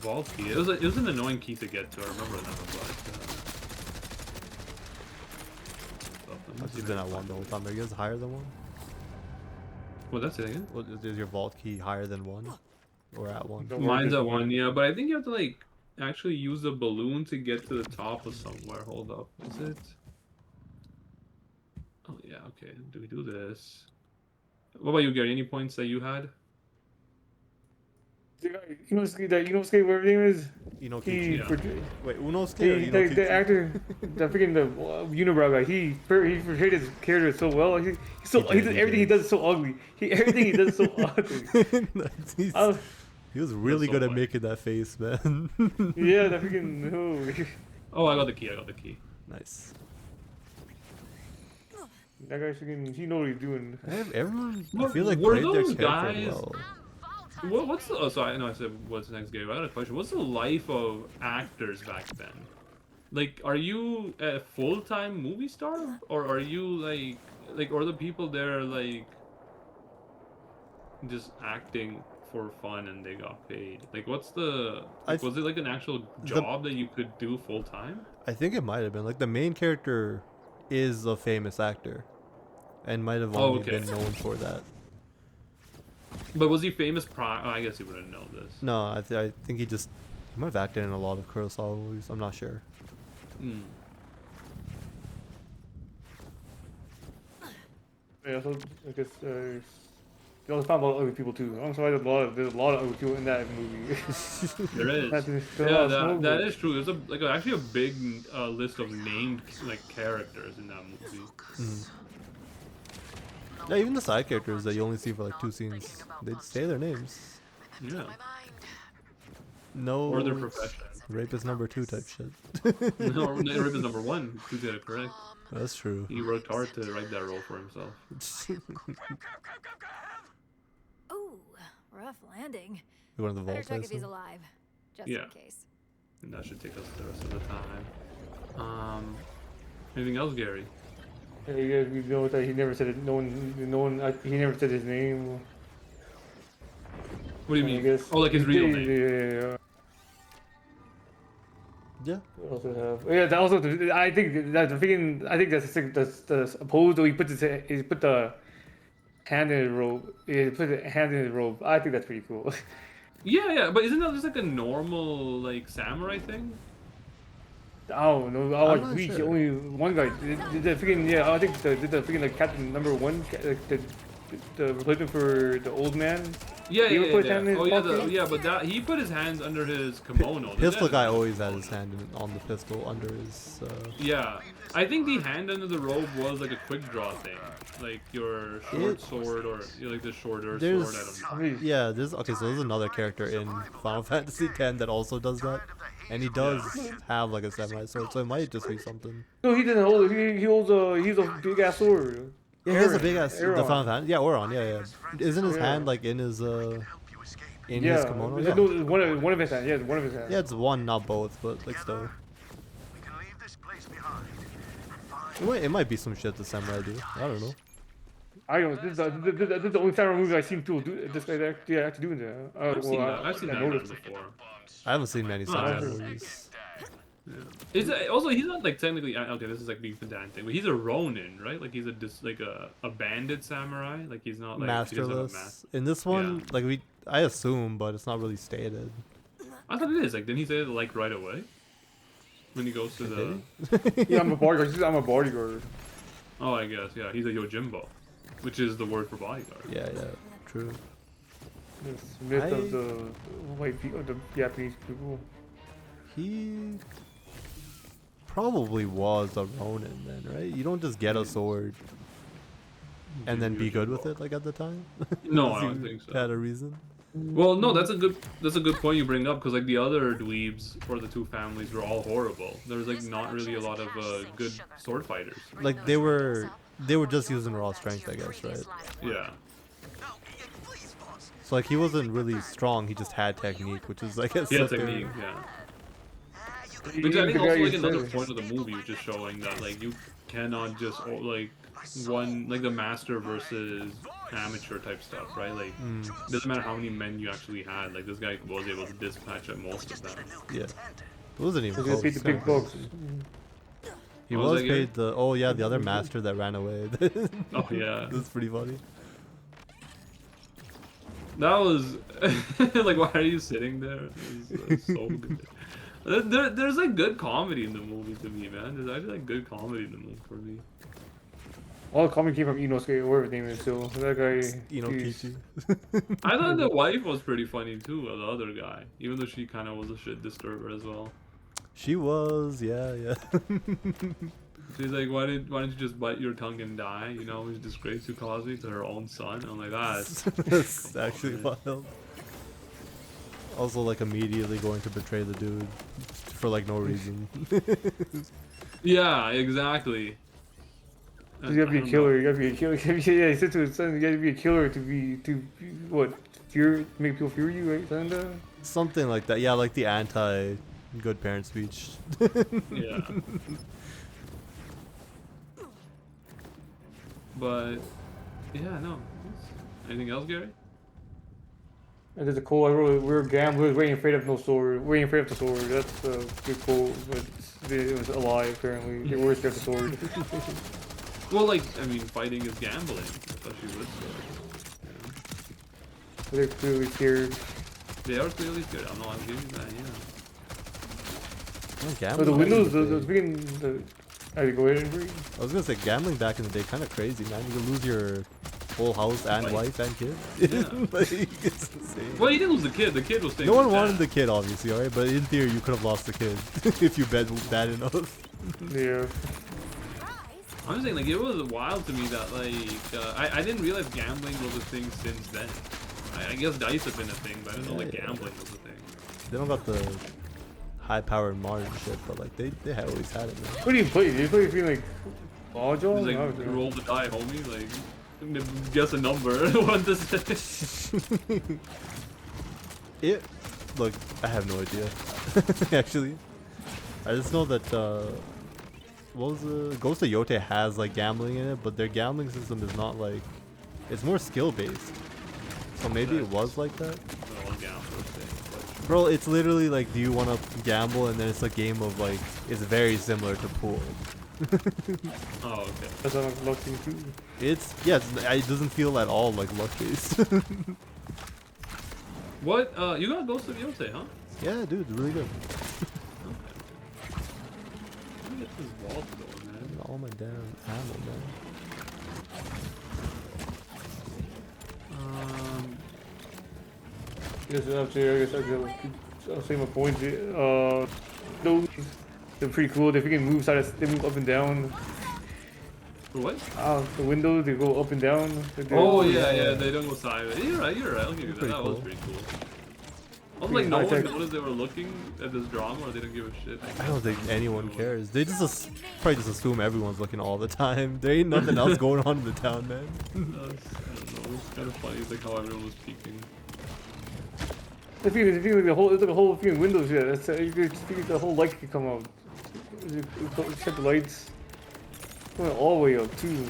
vault key. It was an annoying key to get to. I remember that, but He's been at 1 the whole time. Are you guys higher than 1? Well, that's it again. Well, is your vault key higher than 1? Or at 1? Mine's at 1, yeah, but I think you have to like actually use the balloon to get to the top of somewhere. Hold up, is it? Oh yeah, okay. Do we do this? What about you, Gary? Any points that you had? Inosuke, whatever his name is. Inokichi. Yeah. Wait, Unosuke or Inokichi? The actor, the freaking unibrow guy. He portrayed his character so well. He did everything he does is so ugly. Everything he does is so ugly. He was really good at making that face, man. Yeah, the freaking Oh, I got the key. Nice. That guy's freaking. He knows what he's doing. Everyone, I feel like were played their those character guys? well. What's the? Oh, sorry. I know I said what's next, Gary. I had a question. What's the life of actors back then? Like, are you a full-time movie star, or are you like, or the people there like just acting for fun and they got paid? Like, what's the? Like, was it like an actual job that you could do full time? I think it might have been. Like, the main character is a famous actor, and might have only been known for that. But was he famous prior? Oh, I guess he wouldn't know this. No, I think he might have acted in a lot of Kurosawa movies. I'm not sure. Yeah, so I guess they also found a lot of ugly people too. I'm sorry, there's a lot of ugly people in that movie. There is. Yeah, that is true. There's actually a big list of named like characters in that movie. Yeah, even the side characters that you only see for like 2 scenes, they say their names. Yeah. No. Or their profession. Rapist number 2 type shit. No, rapist number 1. You got it correct. That's true. He worked hard to write that role for himself. Ooh, rough landing. You want the vault? Better check if he's alive, just in case. And that should take us the rest of the time. Anything else, Gary? Yeah, you know that he never said it. No one. He never said his name. What do you mean? I guess. Oh, like his real name. Yeah. Also have. Yeah, that also. I think that the freaking. I think that's the opposed. He put the hand in his robe. He put the hand in his robe. I think that's pretty cool. Yeah, but isn't that just like a normal like samurai thing? I don't know. I was weak. Sure. Only one guy did the freaking. Yeah, I think did the freaking like Captain number 1, the replacement for the old man. Yeah. But that he put his hands under his kimono. Pistol guy always had his hand on the pistol under his. Yeah, I think the hand under the robe was like a quick draw thing, like your short sword or like the shorter sword. I don't know. Yeah, so there's another character in Final Fantasy X that also does that, and he does have like a samurai sword, so it might just be something. No, he didn't hold it. He holds he's a big ass sword. Yeah, he has a big ass. The Final Fantasy. Yeah, Oron. Yeah. Isn't his hand like in his his kimono? Yeah, no, one of his hands. Yeah, one of his hands. Yeah, it's one, not both, but like still. It might be some shit the samurai do. I don't know. I don't. This is the only samurai movie I've seen people do this guy actually doing that. I've seen that before. I haven't seen many samurai movies. Yeah. Also, he's not like technically. Okay, this is like being pedantic, but he's a Ronin, right? Like he's a bandit samurai. Like he's not like masterless. In this one, I assume, but it's not really stated. I thought it is. Like, didn't he say it like right away when he goes to the? Yeah, I'm a bodyguard. I'm a bodyguard. Oh, I guess. Yeah, he's a Yojimbo, which is the word for bodyguard. Yeah, true. This myth of the white people, the Japanese people. He probably was a Ronin then, right? You don't just get a sword and then be good with it like at the time. No, I don't think so. Had a reason. Well, no, that's a good point you bring up, because like the other dweebs for the 2 families were all horrible. There was like not really a lot of good sword fighters. Like they were just using raw strength, I guess, right? Yeah. So like he wasn't really strong. He just had technique, which is like a technique. Yeah. Which I think also like another point of the movie, which is showing that like you cannot just like the master versus amateur type stuff, right? Like doesn't matter how many men you actually had. Like this guy was able to dispatch at most of them. Yeah, it wasn't even close. Beat the big bugs. He was paid the the other master that ran away. Oh yeah, that's pretty funny. That was like, why are you sitting there? It was so good. There's like good comedy in the movie to me, man. There's actually like good comedy in the movie for me. All the comedy came from Inosuke, or whatever his name is. So that guy. Inokichi. I thought the wife was pretty funny too, the other guy, even though she kind of was a shit disturber as well. She was, yeah. She's like, why didn't you just bite your tongue and die? You know, it's disgrace you caused me to her own son. I'm like, that's actually wild. Also, like, immediately going to betray the dude for, like, no reason. Yeah, exactly. You gotta be a killer. You gotta be a killer. Yeah, he said to his son, you gotta be a killer to be what? Make people fear you, right? Something like that. Yeah, like the anti-good parent speech. Yeah. But yeah, no. Anything else, Gary? And there's a quote I wrote: "We're gamblers, we ain't afraid of no sword. We ain't afraid of the sword." That's a good quote, but it was a lie. Apparently, they were scared of the sword. Well, like, I mean, fighting is gambling, especially with swords. Yeah. They're clearly scared. They are clearly scared. I don't know. I'm giving you that. Yeah. Oh, the windows, go ahead and agree. I was gonna say gambling back in the day, kind of crazy, man. You could lose your whole house and wife and kid. Yeah. Like, it's insane. Well, you didn't lose the kid. The kid was staying. No one wanted the kid, obviously, alright. But in theory, you could have lost the kid if you bet bad enough. Yeah. I'm just saying, like, it was wild to me that, like, I didn't realize gambling was a thing since then. I guess dice have been a thing, but I didn't know like gambling was a thing. They don't got the high-powered modern shit, but like they always had it, man. What do you play? Do you play between like mahjong? Like roll the die, homie. Like guess a number. What does it? Look, I have no idea. Actually, I just know that what was Ghost of Yote has like gambling in it, but their gambling system is not like, it's more skill based. So maybe it was like that. Bro, it's literally like, do you want to gamble, and then it's a game of like, it's very similar to pool. Oh, okay. That's like lucky too. It's it doesn't feel at all like luck based. What? You got Ghost of Yote, huh? Yeah, dude, it's really good. Let me get this vault going, man. All my damn ammo, man. Yes, I guess I'll say my points. Those they're pretty cool. They freaking move they move up and down. For what? The windows they go up and down. Oh yeah, they don't go sideways. You're right. I'll give you that. That was pretty cool. I was like, no one noticed they were looking at this drama, or they didn't give a shit. I don't think anyone cares. They just probably just assume everyone's looking all the time. There ain't nothing else going on in the town, man. I don't know. It's kind of funny, like how everyone was peeking. I feel like it's like a whole few windows. Yeah, that's you think the whole light could come out. Set the lights. Going all the way up too.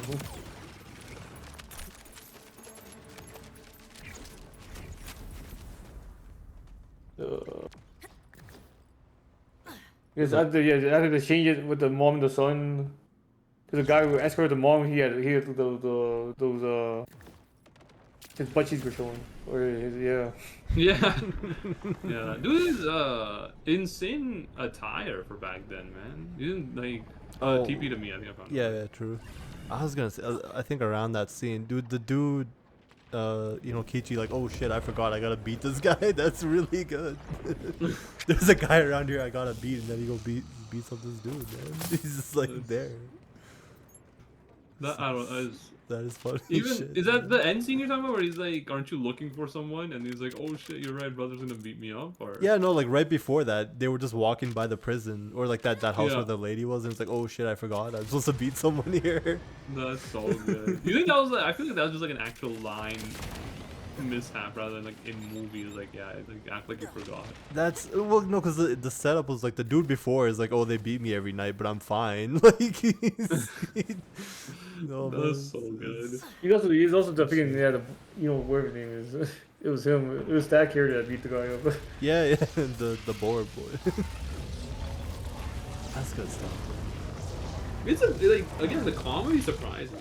Yes, after they change it with the mom and the son. There's a guy who escorted the mom. He had those his butt cheeks were showing, or yeah. Yeah, yeah. Dude is insane attire for back then, man. You didn't like TP to me. I think I found. Yeah, true. I was gonna say, I think around that scene, dude, the dude, Kichi, like, oh shit, I forgot, I gotta beat this guy. That's really good. There's a guy around here I gotta beat, and then he beats up this dude, man. He's just like there. That is funny. Is that the end scene you're talking about, where he's like, "Aren't you looking for someone?" And he's like, "Oh shit, you're right, brother's gonna beat me up." Or yeah, no, like right before that, they were just walking by the prison, or like that house where the lady was, and it's like, "Oh shit, I forgot, I'm supposed to beat someone here." That's so good. You think that was? I feel like that was just like an actual line mishap rather than like in movies. Like like act like you forgot. That's well, no, because the setup was like the dude before is like, "Oh, they beat me every night, but I'm fine." Like no, that's so good. He's also the freaking whatever his name is. It was him. It was that character that beat the guy up. Yeah, the board boy. That's good stuff. It's like again the comedy surprised me.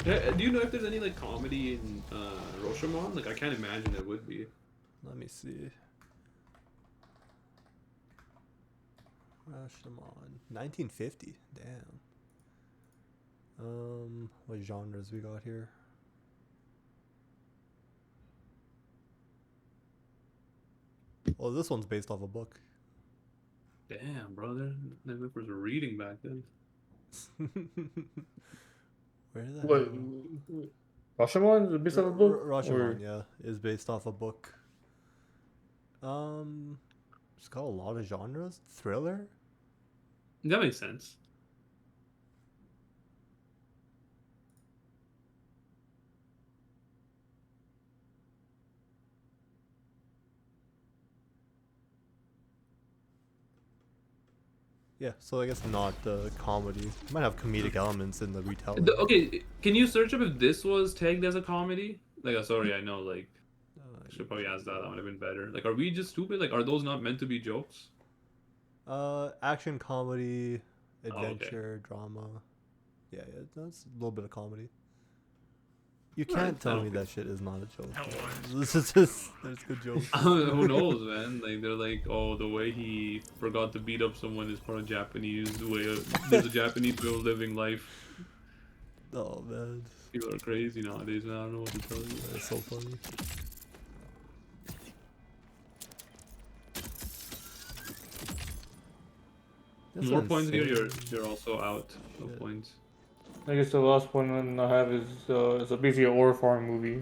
Do you know if there's any like comedy in Rashomon? Like I can't imagine there would be. Let me see. Rashomon, 1950. Damn. What genres we got here? Oh, this one's based off a book. Damn, brother. That was reading back then. Where the What? Rashomon is based off a book? Rashomon, yeah, is based off a book. It's got a lot of genres. Thriller. That makes sense. Yeah, so I guess not comedy. It might have comedic elements in the retelling. Okay, can you search up if this was tagged as a comedy? Like, sorry, I know, like, I should probably ask that. That would have been better. Like, are we just stupid? Like, are those not meant to be jokes? Action, comedy, adventure, drama. Yeah, that's a little bit of comedy. You can't tell me that shit is not a joke. This is just, there's good jokes. Who knows, man? Like, they're like, oh, the way he forgot to beat up someone is part of Japanese way. There's a Japanese way of living life. Oh, man. People are crazy nowadays, man. I don't know what to tell you. That's so funny. That's more points here. You're also out of points. I guess the last one I have is it's basically a horror farm movie.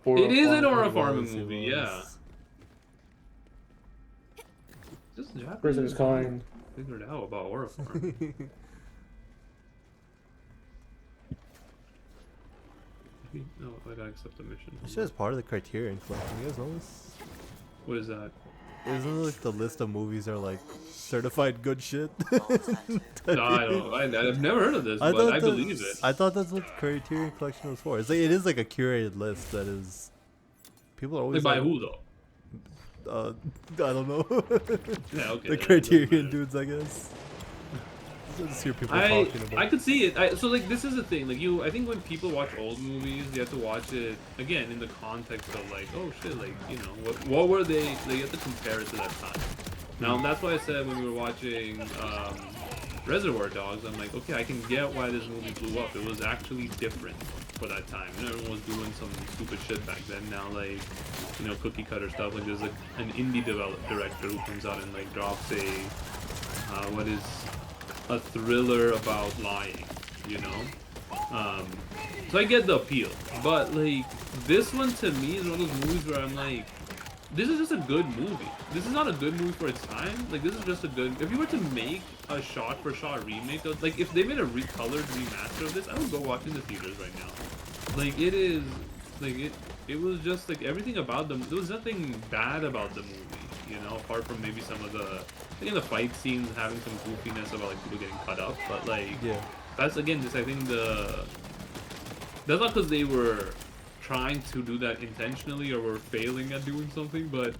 It is an horror farm movie, yeah. Just Japanese. First of its kind. Figured out about horror farm. No, I gotta accept the mission. This shit is part of the Criterion Collection. You guys know this? What is that? Isn't it like the list of movies are like certified good shit? No, I've never heard of this, but I believe it. I thought that's what the Criterion Collection was for. It's like, it is like a curated list that is. People are always like, by who though? I don't know. Yeah, okay. The Criterion dudes, I guess. I just hear people talking about. I could see it. So like, this is the thing. Like I think when people watch old movies, you have to watch it again in the context of like, oh shit, like what were they? Like, you have to compare it to that time. Now that's why I said when we were watching Reservoir Dogs, I'm like, okay, I can get why this movie blew up. It was actually different for that time. And everyone was doing some stupid shit back then. Now like, cookie cutter stuff. Like there's like an indie director who comes out and like drops a what is a thriller about lying, so I get the appeal, but like this one to me is one of those movies where I'm like, this is just a good movie. This is not a good movie for its time. Like this is just a good. If you were to make a shot-for-shot remake of, like if they made a recolored remaster of this, I would go watch in the theaters right now. Like it is, like it was just like everything about them. There was nothing bad about the movie, apart from maybe some of the. Again, the fight scenes having some goofiness about like people getting cut up, but like that's again just I think that's not because they were trying to do that intentionally or were failing at doing something, but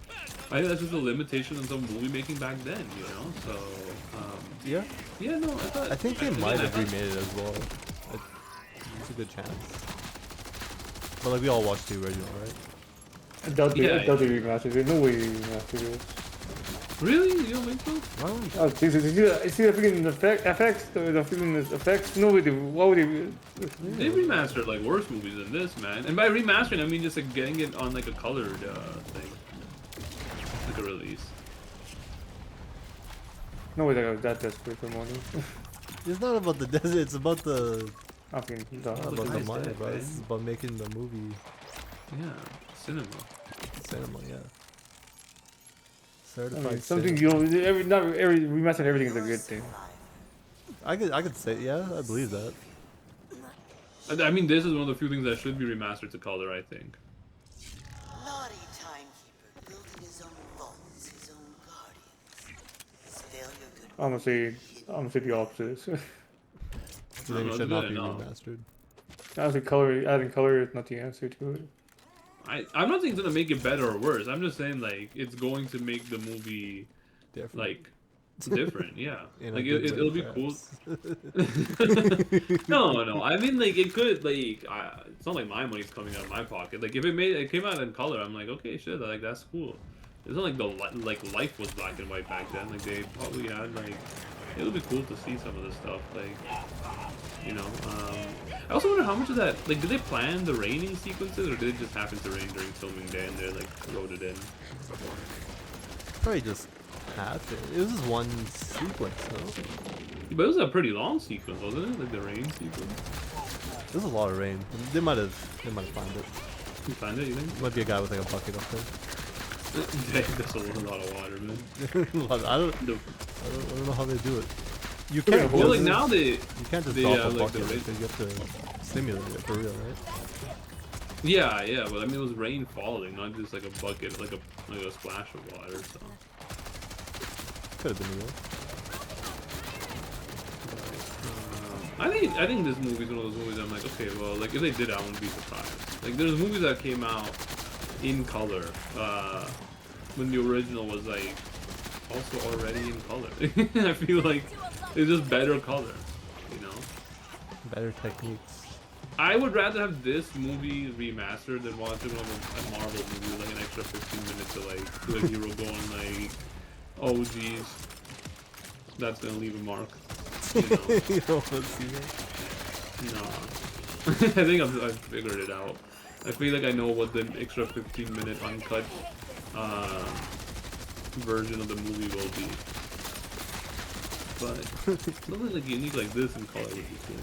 I think that's just a limitation on some movie making back then, So yeah, no, I think they might have remade it as well. It's a good chance. But like we all watched the original, right? I doubt they remastered. There's no way they remastered it. Really? You don't think so? Oh, see the freaking effects? The freaking effects? No way. Why would they? They remastered like worse movies than this, man. And by remastering, I mean just like getting it on like a colored thing, like a release. No way they got that desperate for money. It's not about the desert. It's about the. It's not about the money, bro. It's about making the movie. Yeah, cinema, yeah. Something not every remastering everything is a good thing. I could say I believe that. I mean, this is one of the few things that should be remastered to color, I think. Naughty timekeeper built in his own vaults, his own guardians. His failure could I'm gonna say the opposite. So they should not be remastered. Honestly, adding color is not the answer to it. I'm not saying it's gonna make it better or worse. I'm just saying like it's going to make the movie different. Like different. Yeah, In a like good way, it'll be cool. perhaps. No. I mean, like it could like it's not like my money's coming out of my pocket. Like if it came out in color, I'm like, okay, shit, like that's cool. It's not like life was black and white back then. Like they probably had like it would be cool to see some of this stuff. Like you know, I also wonder how much of that like did they plan the raining sequences or did it just happen to rain during filming day and they like wrote it in? Probably just half it. It was just one sequence, though. But it was a pretty long sequence, wasn't it? Like the rain sequence. There's a lot of rain. They might have found it. You find it? You think? Might be a guy with like a bucket up there. That's a lot of water, man. I don't know how they do it. You can't. Well, like now you can't just drop a bucket. You have to simulate it for real, right? Yeah, but I mean it was rain falling, not just like a bucket, like a splash of water. So could have been real. I think this movie's one of those movies I'm like, okay, well, like if they did it, I wouldn't be surprised. Like there's movies that came out in color when the original was like also already in color. I feel like it's just better color, you know. Better techniques. I would rather have this movie remastered than watching a Marvel movie with like an extra 15 minutes to like do a hero going like, oh geez, that's gonna leave a mark. You know? You don't want to see that? No. I think I've figured it out. I feel like I know what the extra 15-minute uncut version of the movie will be. But something like unique like this in color would be cool.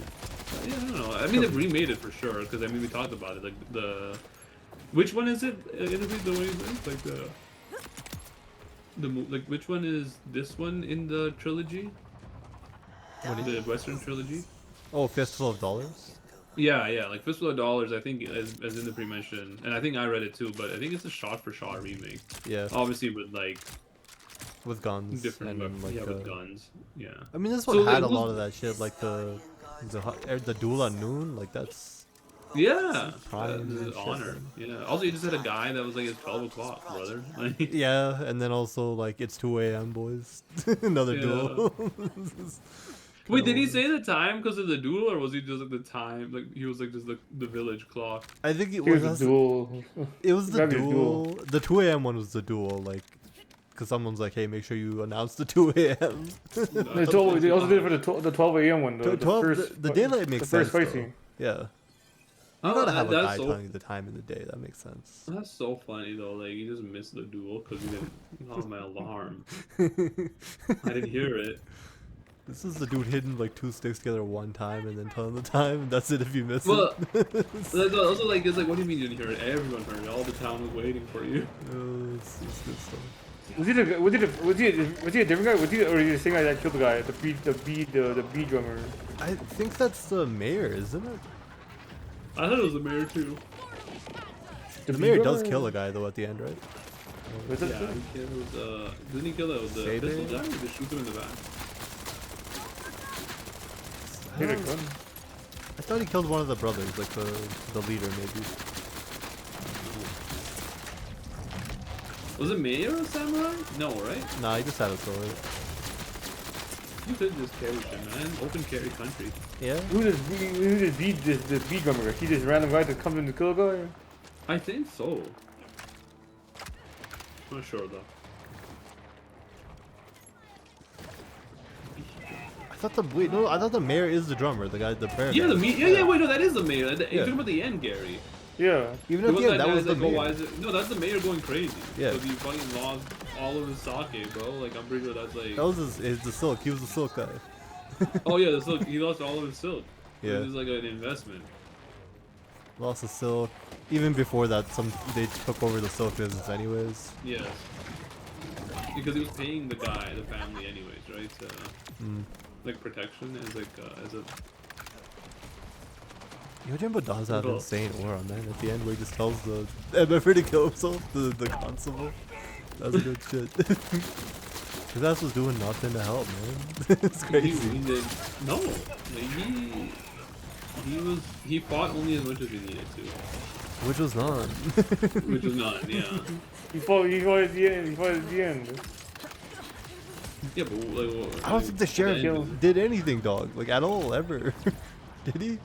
But yeah, I don't know. I mean, they've remade it for sure, because I mean, we talked about it. Like the, which one is it? The way it is? Like like which one is this one in the trilogy? The Western trilogy? Oh, Fistful of Dollars? Yeah, like Fistful of Dollars, I think, as in the pre-mention, and I think I read it too, but I think it's a shot-for-shot remake. Yeah. Obviously with, like... With guns. Different weapons, like, yeah, with guns, yeah. I mean, this one So, had like, a lot of that shit, like the duel at noon, like that's... Yeah! Prime This is honor, yeah. Also, you just had a guy that was like, it's 12 o'clock, brother. Like, yeah, and then also, like, it's 2 a.m., boys. Another duel. Wait, did he say the time because of the duel, or was he just like the time? Like he was like just the village clock. I think it Here's was the duel. It was the That'd be a duel. duel. The 2 a.m. one was the duel, like, because someone's like, "Hey, make sure you announce the 2 a.m." They also did it for the 12 a.m. one though. The daylight makes sense. The first fight. Yeah. You gotta have a guy telling you the time in the day. That makes sense. That's so funny though. Like you just missed the duel because you didn't on my alarm. I didn't hear it. This is the dude hitting like 2 sticks together one time and then telling the time. And that's it if you miss well, it. That's also like it's like, what do you mean you didn't hear it? Everyone heard it. All the town was waiting for you. It's good stuff. Was he a different guy? Was he or the same guy that killed the guy? The B drummer. I think that's the mayor, isn't it? I thought it was the mayor too. The mayor does kill a guy though at the end, right? Yeah, he kills. Didn't he kill the pistol guy? Or just shoot him in the back? I thought he killed one of the brothers, like the leader maybe. Was it mayor or samurai? No, right? Nah, he just had a sword. You could just carry shit, man. Open carry country. Yeah. Who does beat this B drummer? He just random guy that comes in to kill a guy? I think so. Not sure though. I thought the mayor is the drummer, the guy, the paramedic. Yeah, wait, no, that is the mayor. You're talking about the end, Gary. Yeah. Even at the end, that was the mayor. Why is it? No, that's the mayor going crazy. Yeah. Because he fucking lost all of his sake, bro. Like, I'm pretty sure that's like... That was the silk. He was the silk guy. Oh, yeah, the silk. He lost all of his silk. Yeah. It was like an investment. Lost the silk. Even before that, they took over the silk business anyways. Yes. Because he was paying the guy, the family anyways, right? Like, protection as like, as a... Yojimbo does have insane aura, man. At the end, where he just tells the MFer to kill himself, the constable. That's good shit. His ass was doing nothing to help, man. It's crazy. He fought only as much as he needed to. Which was none. Which was none, yeah. He fought at the end. Yeah, but like, I don't think the sheriff did anything, dog. Like at all, ever. Did he?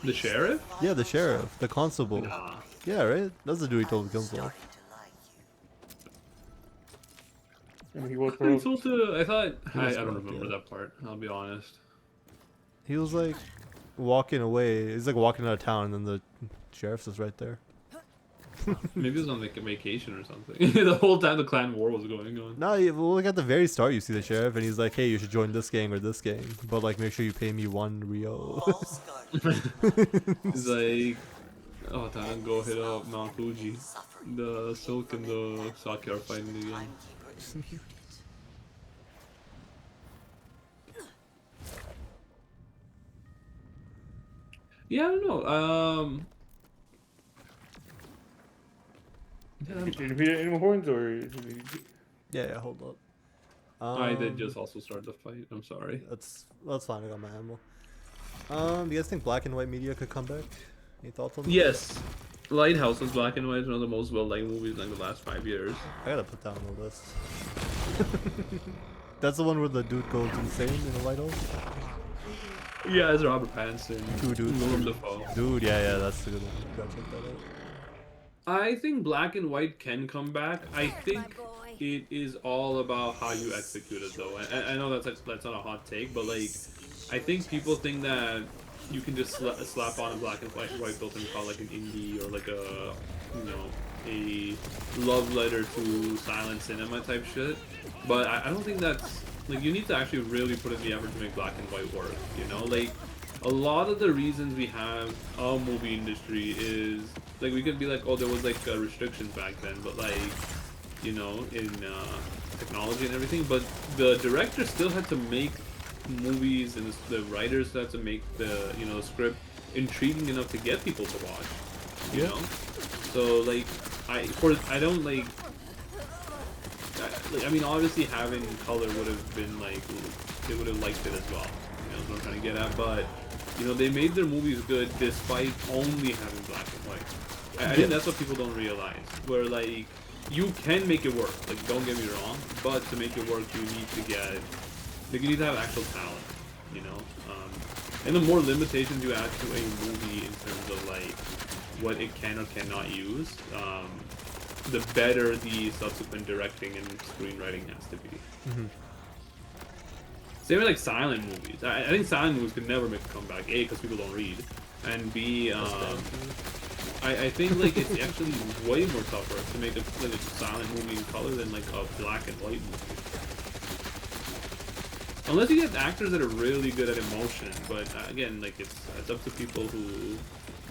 The sheriff? Yeah, the sheriff, the constable. Nah. Yeah, right. That's the dude he told to kill himself. And he was I told to. I thought. I don't corrupt, remember yeah. that part. I'll be honest. He was like walking away. He's like walking out of town, and then the sheriff's just right there. Maybe it was on like a vacation or something. The whole time the clan war was going on. No, well, like at the very start, you see the sheriff, and he's like, "Hey, you should join this gang or this gang, but like make sure you pay me 1 Rio." False guardian. He's like, oh, time go hit up Mount Fuji. The Silk and the Saki are fighting again. Timekeeper disputed. Yeah, I don't know. Did you beat any more horns or? Yeah, hold up. I did just also start the fight. I'm sorry. That's fine. I got my ammo. Do you guys think black and white media could come back? Any thoughts on that? Yes, Lighthouse was black and white. It's one of the most well-liked movies in like the last 5 years. I gotta put that on the list. That's the one where the dude goes insane in the lighthouse. Yeah, it's Robert Pattinson. Two dudes. Willem Dafoe. Dude, yeah, that's a good one. Gotta check that out. I think black and white can come back. I think it is all about how you execute it, though. I know that's not a hot take, but like, I think people think that you can just slap on a black and white filter and call it like an indie or like a, you know, a love letter to silent cinema type shit. But I don't think that's like, you need to actually really put in the effort to make black and white work. You know, like a lot of the reasons we have a movie industry is like, we could be like, oh, there was like restrictions back then, but like, you know, in technology and everything, but the director still had to make movies and the writers still had to make the, you know, the script intriguing enough to get people to watch, you know? So like, I don't like, I mean, obviously having color would have been like, they would have liked it as well, you know, that's what I'm trying to get at, but, you know, they made their movies good despite only having black and white. I think that's what people don't realize, where like, you can make it work, like, don't get me wrong, but to make it work, you need to get, like, you need to have actual talent, you know? And the more limitations you add to a movie in terms of, like, what it can or cannot use, the better the subsequent directing and screenwriting has to be. Mm-hmm. Same with, like, silent movies. I think silent movies could never make a comeback, A, because people don't read, and B, I think like it's actually way more tougher to make a silent movie in color than like a black and white movie. Unless you get actors that are really good at emotion, but again, like it's up to people who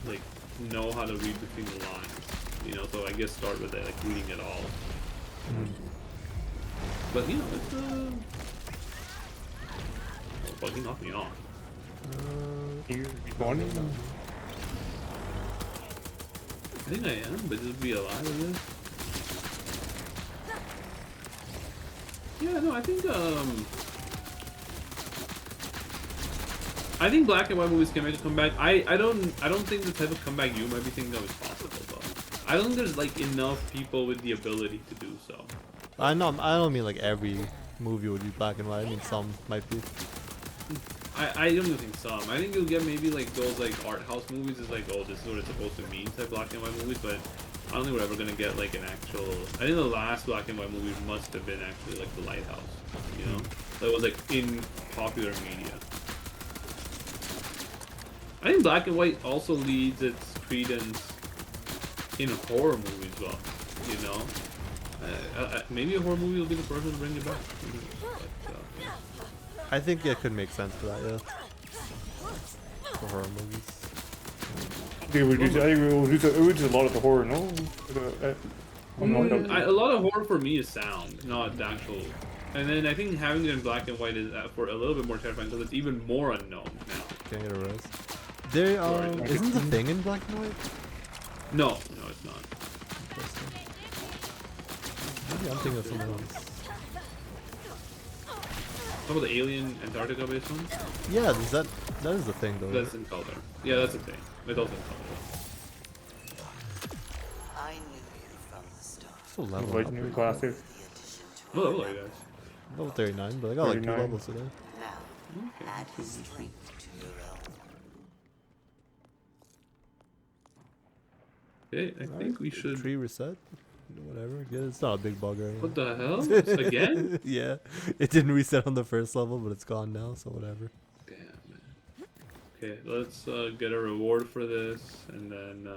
like know how to read between the lines, you know. So I guess start with it, like reading it all. But you know, it's oh, fucking knocked me off. You born? I think I am, but just be alive, I guess. Yeah, no, I think black and white movies can make a comeback. I don't think the type of comeback you might be thinking of is possible though. I don't think there's like enough people with the ability to do so. I don't mean like every movie would be black and white. I mean some might be. I don't even think some. I think you'll get maybe like those like art house movies is like, oh, this is what it's supposed to mean type black and white movies, but I don't think we're ever gonna get like an actual. I think the last black and white movie must have been actually like The Lighthouse, you know, that was like in popular media. I think black and white also leads its credence in horror movies, well, you know. Maybe a horror movie will be the first one to bring it back. I think it could make sense for that, yeah. For horror movies. I think we would do a lot of the horror, no? A lot of horror for me is sound, not the actual. And then I think having it in black and white is for a little bit more terrifying because it's even more unknown now. Can't get a rest. There, isn't the Thing in black and white? No, it's not. Maybe I'm thinking of something else. How about the Alien Antarctica based one? Yeah, that is the thing though. That's in color. Yeah, that's the thing. It's also in color. I knew you from the start. So level Like up. new classes. What level are you guys? Level 39, but I got like 2 39. levels today. Now, add strength to your own. Okay, I think we should. Tree reset? Whatever. Yeah, it's not a big bug or anything. What the hell? Again? Yeah. It didn't reset on the first level, but it's gone now, so whatever. Damn, man. Okay, let's get a reward for this, and then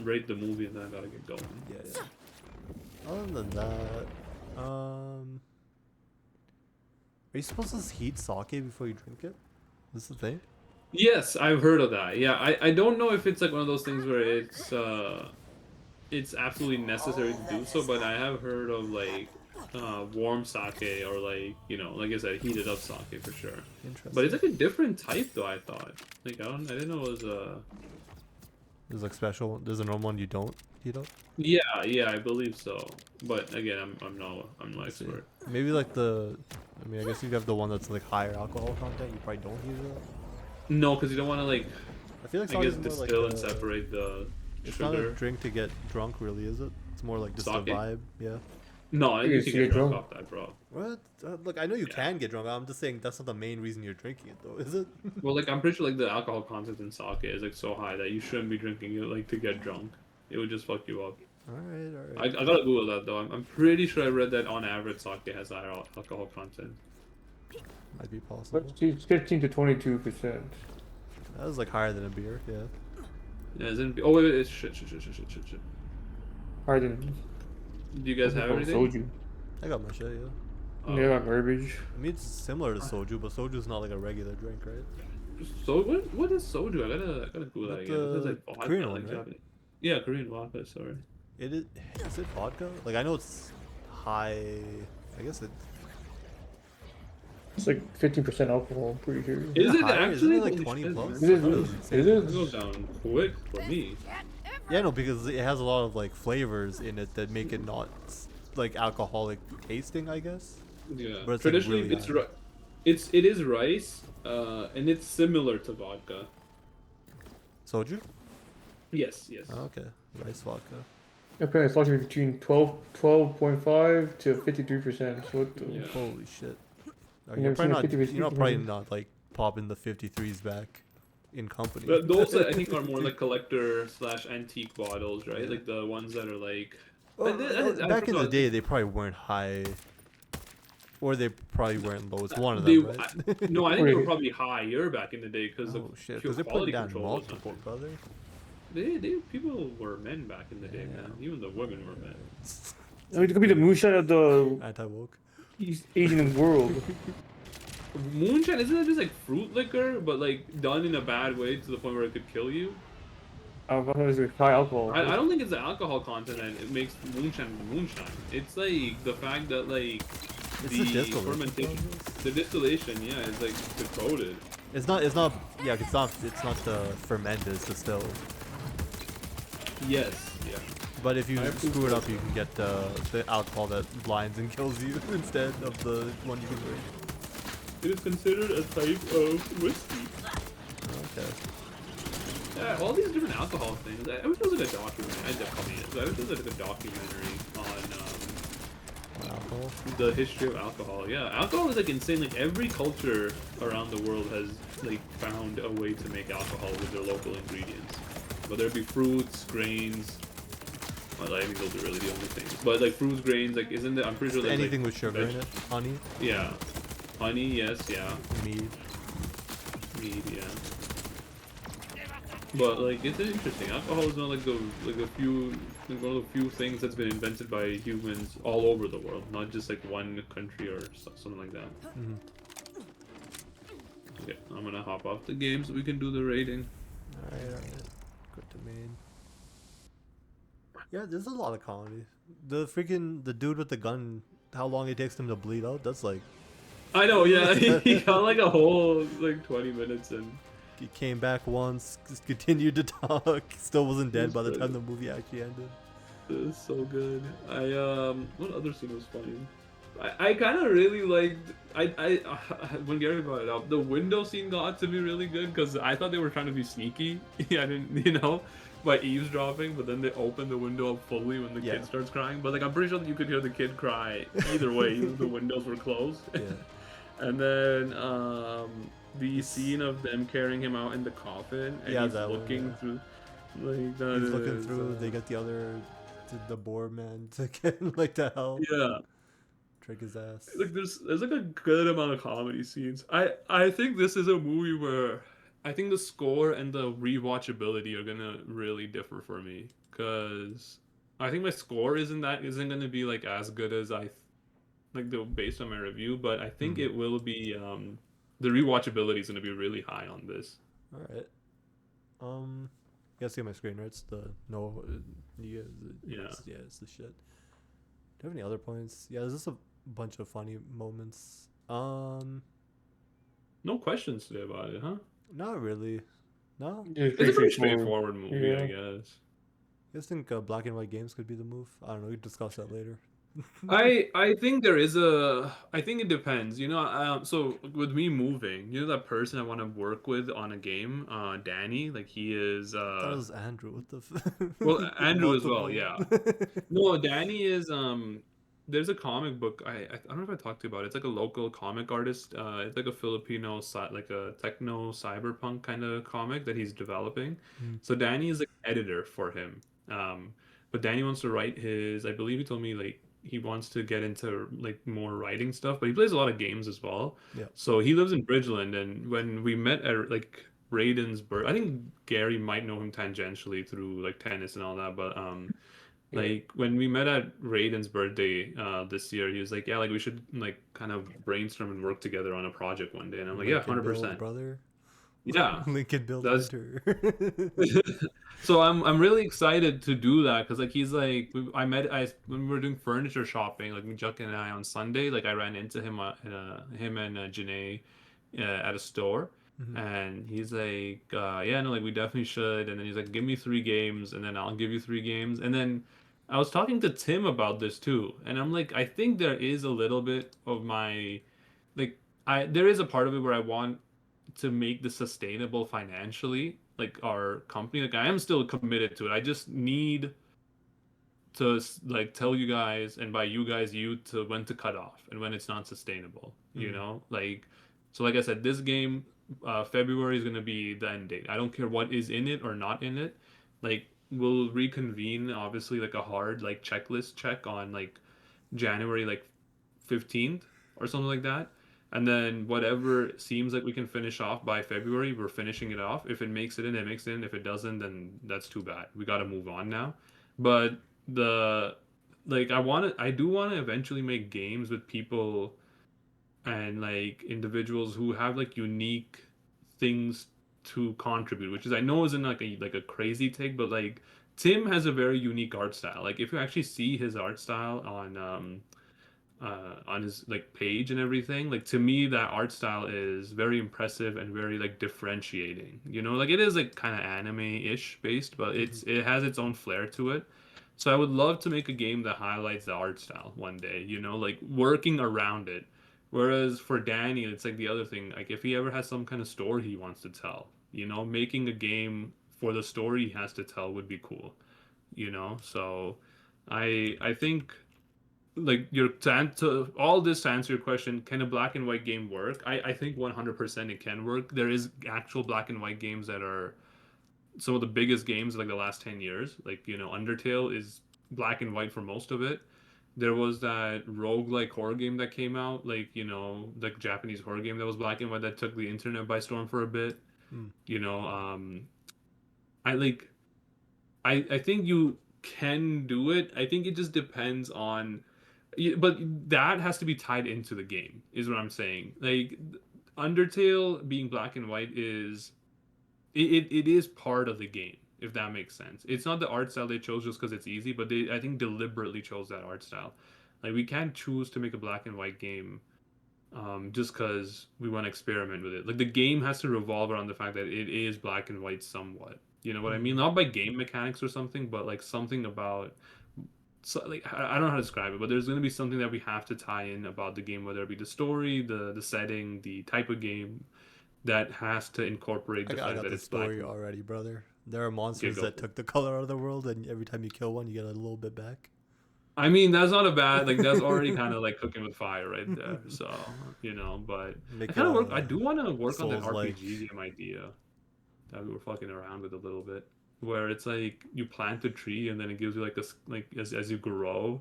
rate the movie, and then I gotta get going. Yeah. Other than that, are you supposed to heat sake before you drink it? This is the thing? Yes, I've heard of that. Yeah, I don't know if it's like one of those things where it's absolutely necessary to do so, but I have heard of like warm sake or like, you know, like I said, heated up sake for sure. Interesting. But it's like a different type though, I thought. Like I didn't know it was There's like special. There's a normal one you don't heat up. Yeah, I believe so. But again, I'm no expert. Maybe like the. I mean, I guess you have the one that's like higher alcohol content. You probably don't heat it up. No, because you don't want to like. I feel like I guess sake is more distill like and separate the It's sugar. not a drink to get drunk, really, is it? It's more like just a Sake? vibe. Yeah. No, I You think you can can get get drunk drunk. off that, bro. What? Look, I know you can get drunk. I'm just saying that's not the main reason you're drinking it, though, is it? Well, like I'm pretty sure like the alcohol content in sake is like so high that you shouldn't be drinking it like to get drunk. It would just fuck you up. All right. I gotta Google that though. I'm pretty sure I read that on average sake has higher alcohol content. Might be possible. Let's see, it's 15 to 22%. That was like higher than a beer. Yeah. Yeah, isn't oh wait, it's shit. Higher than Do you guys have anything? soju. I got my shit. Yeah. Oh. Yeah, like garbage. I mean, it's similar to soju, but soju's not like a regular drink, right? So what is soju? I gotta Google that Like again. the It's like vodka, Korean like one, right? Japanese. Yeah, Korean vodka. Sorry. It is. Is it vodka? Like I know it's high. I guess it. It's like 15% alcohol, I'm pretty sure. Is it higher? actually Isn't it like Holy 20 shit, plus? man. Is it? Is It it? goes down quick for me. Yeah, no, because it has a lot of like flavors in it that make it not like alcoholic tasting, I guess. Yeah. But it's, like, Traditionally, really it's high. it is rice, and it's similar to vodka. Soju? Yes. Oh, okay, rice vodka. Apparently it's fluctuating between 12.5 to 53%. So what the... Yeah. Holy shit! You You're never probably seen a not. 50%? You're not probably not like popping the 53s back in company. But those I think are more like collector / antique bottles, right? Like the ones that are like. Well, I back in the forgot. day, they probably weren't high, or they probably weren't low. It's one of They, them, right? no, I think they were probably higher back in the day because Oh shit! pure Because they're quality putting down control was multiple, not- brother. They people were men back in the day, Yeah. man. Even the women were men. I mean, it could be the moonshine of the Anti-woke. East Asian world. Moonshine isn't it just like fruit liquor, but like done in a bad way to the point where it could kill you? I thought it was like high alcohol. I don't think it's the alcohol content that it makes moonshine. It's like the fact that like It's the distillation fermentation, process. the distillation, yeah, is like corroded. It's not. It's not. Yeah, it's not. It's not the fermented. It's distilled. Yes, yeah. But if you I screw it up, you can get the alcohol that blinds and kills you instead of the one you can drink. It is considered a type of whiskey. Okay. Yeah, all these different alcohol things. I wish there was like a documentary. I definitely is. I wish there was like a documentary on Alcohol. the history of alcohol. Yeah, alcohol is like insane. Like every culture around the world has like found a way to make alcohol with their local ingredients, whether it be fruits, grains. Well, I think those are really the only things. But like fruits, grains, like isn't it? I'm pretty sure there's Anything like, with sugar in it. Honey. Yeah, honey. Yes, yeah. Mead. Mead, yeah. But like it's interesting. Alcohol is not like one of the few things that's been invented by humans all over the world, not just like one country or something like that. Mhm. Okay, I'm gonna hop off the game so we can do the rating. Alright. Good to main. Yeah, there's a lot of comedy. The dude with the gun, how long it takes him to bleed out, that's like... I know, yeah. He got like a whole like 20 minutes and He came back once, just continued to talk, still wasn't dead by the time the movie actually ended. it was so good. What other scene was funny? I kind of really liked. When Gary brought it up, the window scene got to be really good because I thought they were trying to be sneaky. Yeah, I didn't, by eavesdropping, but then they open the window up fully when the kid starts crying. But like I'm pretty sure that you could hear the kid cry either way, even if the windows were closed. Yeah. And then the scene of them carrying him out in the coffin, and he's looking through, like that. He's looking through. They get the boar man to get like to help. Yeah. Trick his ass. Like there's like a good amount of comedy scenes. I think this is a movie where I think the score and the rewatchability are gonna really differ for me, because I think my score isn't gonna be like as good as based on my review, but I think it will be the rewatchability is gonna be really high on this. All right. You guys see my screen, right? It's the no. It's the shit. Do you have any other points? Yeah, there's just a bunch of funny moments. No questions today about it, huh? Not really. No. It's a pretty straightforward movie, I guess. I just think black and white games could be the move. I don't know. We can discuss that later. I think I think it depends. So with me moving, that person I want to work with on a game, Danny, like he is. That was Andrew. What the? Well, Andrew as well. Yeah. No, Danny is. There's a comic book. I don't know if I talked to you about it. It's like a local comic artist. It's like a Filipino like a techno cyberpunk kind of comic that he's developing. So Danny is like editor for him. But Danny wants to write his. I believe he told me like he wants to get into like more writing stuff, but he plays a lot of games as well. Yeah. So he lives in Bridgeland, and when we met at like Raiden's birth, I think Gary might know him tangentially through like tennis and all that, but like when we met at Raiden's birthday this year, he was like, yeah, like we should like kind of brainstorm and work together on a project one day, and I'm like, yeah, 100%, brother. Yeah, Lincoln build winter. So I'm really excited to do that, because like he's like when we were doing furniture shopping, like Juck and I on Sunday, like I ran into him him and Janae at a store, and he's like yeah, no, like we definitely should. And then he's like, give me 3 games and then I'll give you 3 games. And then I was talking to Tim about this too, and I'm like, I think there is a little bit of my like there is a part of it where I want to make this sustainable financially, like our company. Like I am still committed to it. I just need to like tell you guys, and by you guys, to when to cut off and when it's not sustainable. Like, so like I said, this game February is going to be the end date. I don't care what is in it or not in it. Like we'll reconvene, obviously, like a hard like checklist check on like January like 15th or something like that. And then whatever seems like we can finish off by February, we're finishing it off. If it makes it in, it makes it in. If it doesn't, then that's too bad. We got to move on now. But I do want to eventually make games with people and like individuals who have like unique things to contribute, which is, I know isn't like a crazy take, but like Tim has a very unique art style. Like if you actually see his art style on his like page and everything, like to me that art style is very impressive and very like differentiating. Like it is like kind of anime-ish based, but it has its own flair to it. So I would love to make a game that highlights the art style one day, like working around it. Whereas for Danny, it's like the other thing, like if he ever has some kind of story he wants to tell, making a game for the story he has to tell would be cool. So I think like all this to answer your question, can a black and white game work? I think 100% it can work. There is actual black and white games that are some of the biggest games of like the last 10 years. Like, Undertale is black and white for most of it. There was that roguelike horror game that came out, like, like Japanese horror game that was black and white that took the internet by storm for a bit. I think you can do it. I think it just depends on, but that has to be tied into the game, is what I'm saying. Like Undertale being black and white is it is part of the game, if that makes sense. It's not the art style they chose just because it's easy, but they, I think, deliberately chose that art style. Like we can't choose to make a black and white game just because we want to experiment with it. Like the game has to revolve around the fact that it is black and white somewhat. You know what I mean? Not by game mechanics or something, but like something about, so like I don't know how to describe it, but there's going to be something that we have to tie in about the game, whether it be the story, the setting, the type of game, that has to incorporate the fact that it's story already, brother. There are monsters that took the color out of the world, and every time you kill one, you get a little bit back. I mean, that's not a bad, like, that's already kind of like cooking with fire right there. So, but I kind of I do want to work on that RPG game idea that we were fucking around with a little bit, where it's like you plant a tree and then it gives you like as you grow,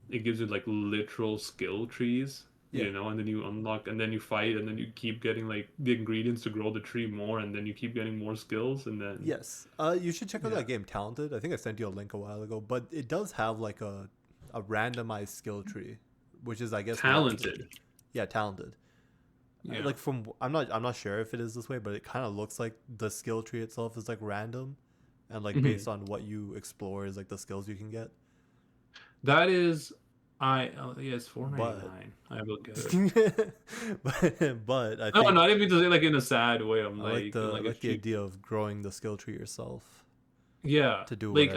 it gives you like literal skill trees. And then you unlock, and then you fight, and then you keep getting like the ingredients to grow the tree more, and then you keep getting more skills, and then you should check out that game, Talented. I think I sent you a link a while ago, but it does have like a randomized skill tree, which is, I guess, Talented. Talented. Like I'm not sure if it is this way, but it kind of looks like the skill tree itself is like random, and like based on what you explore is like the skills you can get. That is. It's $4.99. I will get it. but I think, no, not even to say like in a sad way. I'm I like the idea of growing the skill tree yourself. Yeah, to do like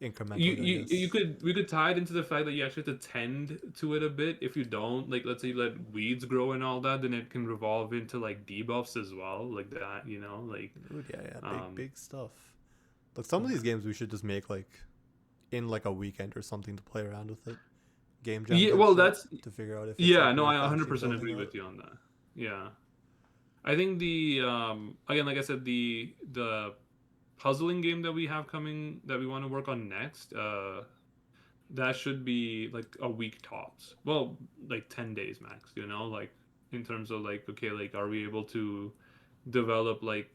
incrementally. We could tie it into the fact that you actually have to tend to it a bit. If you don't, like, let's say you let weeds grow and all that, then it can revolve into like debuffs as well, like that. Like. Dude, big stuff. Look, some of these games we should just make like in like a weekend or something to play around with it. Game jam. Yeah, well, that's to figure out if. Yeah, no, I 100% agree with you on that. Yeah, I think the again, like I said, the puzzling game that we have coming that we want to work on next, that should be like a week tops. Well, like 10 days max. Like in terms of like, okay, like are we able to develop like.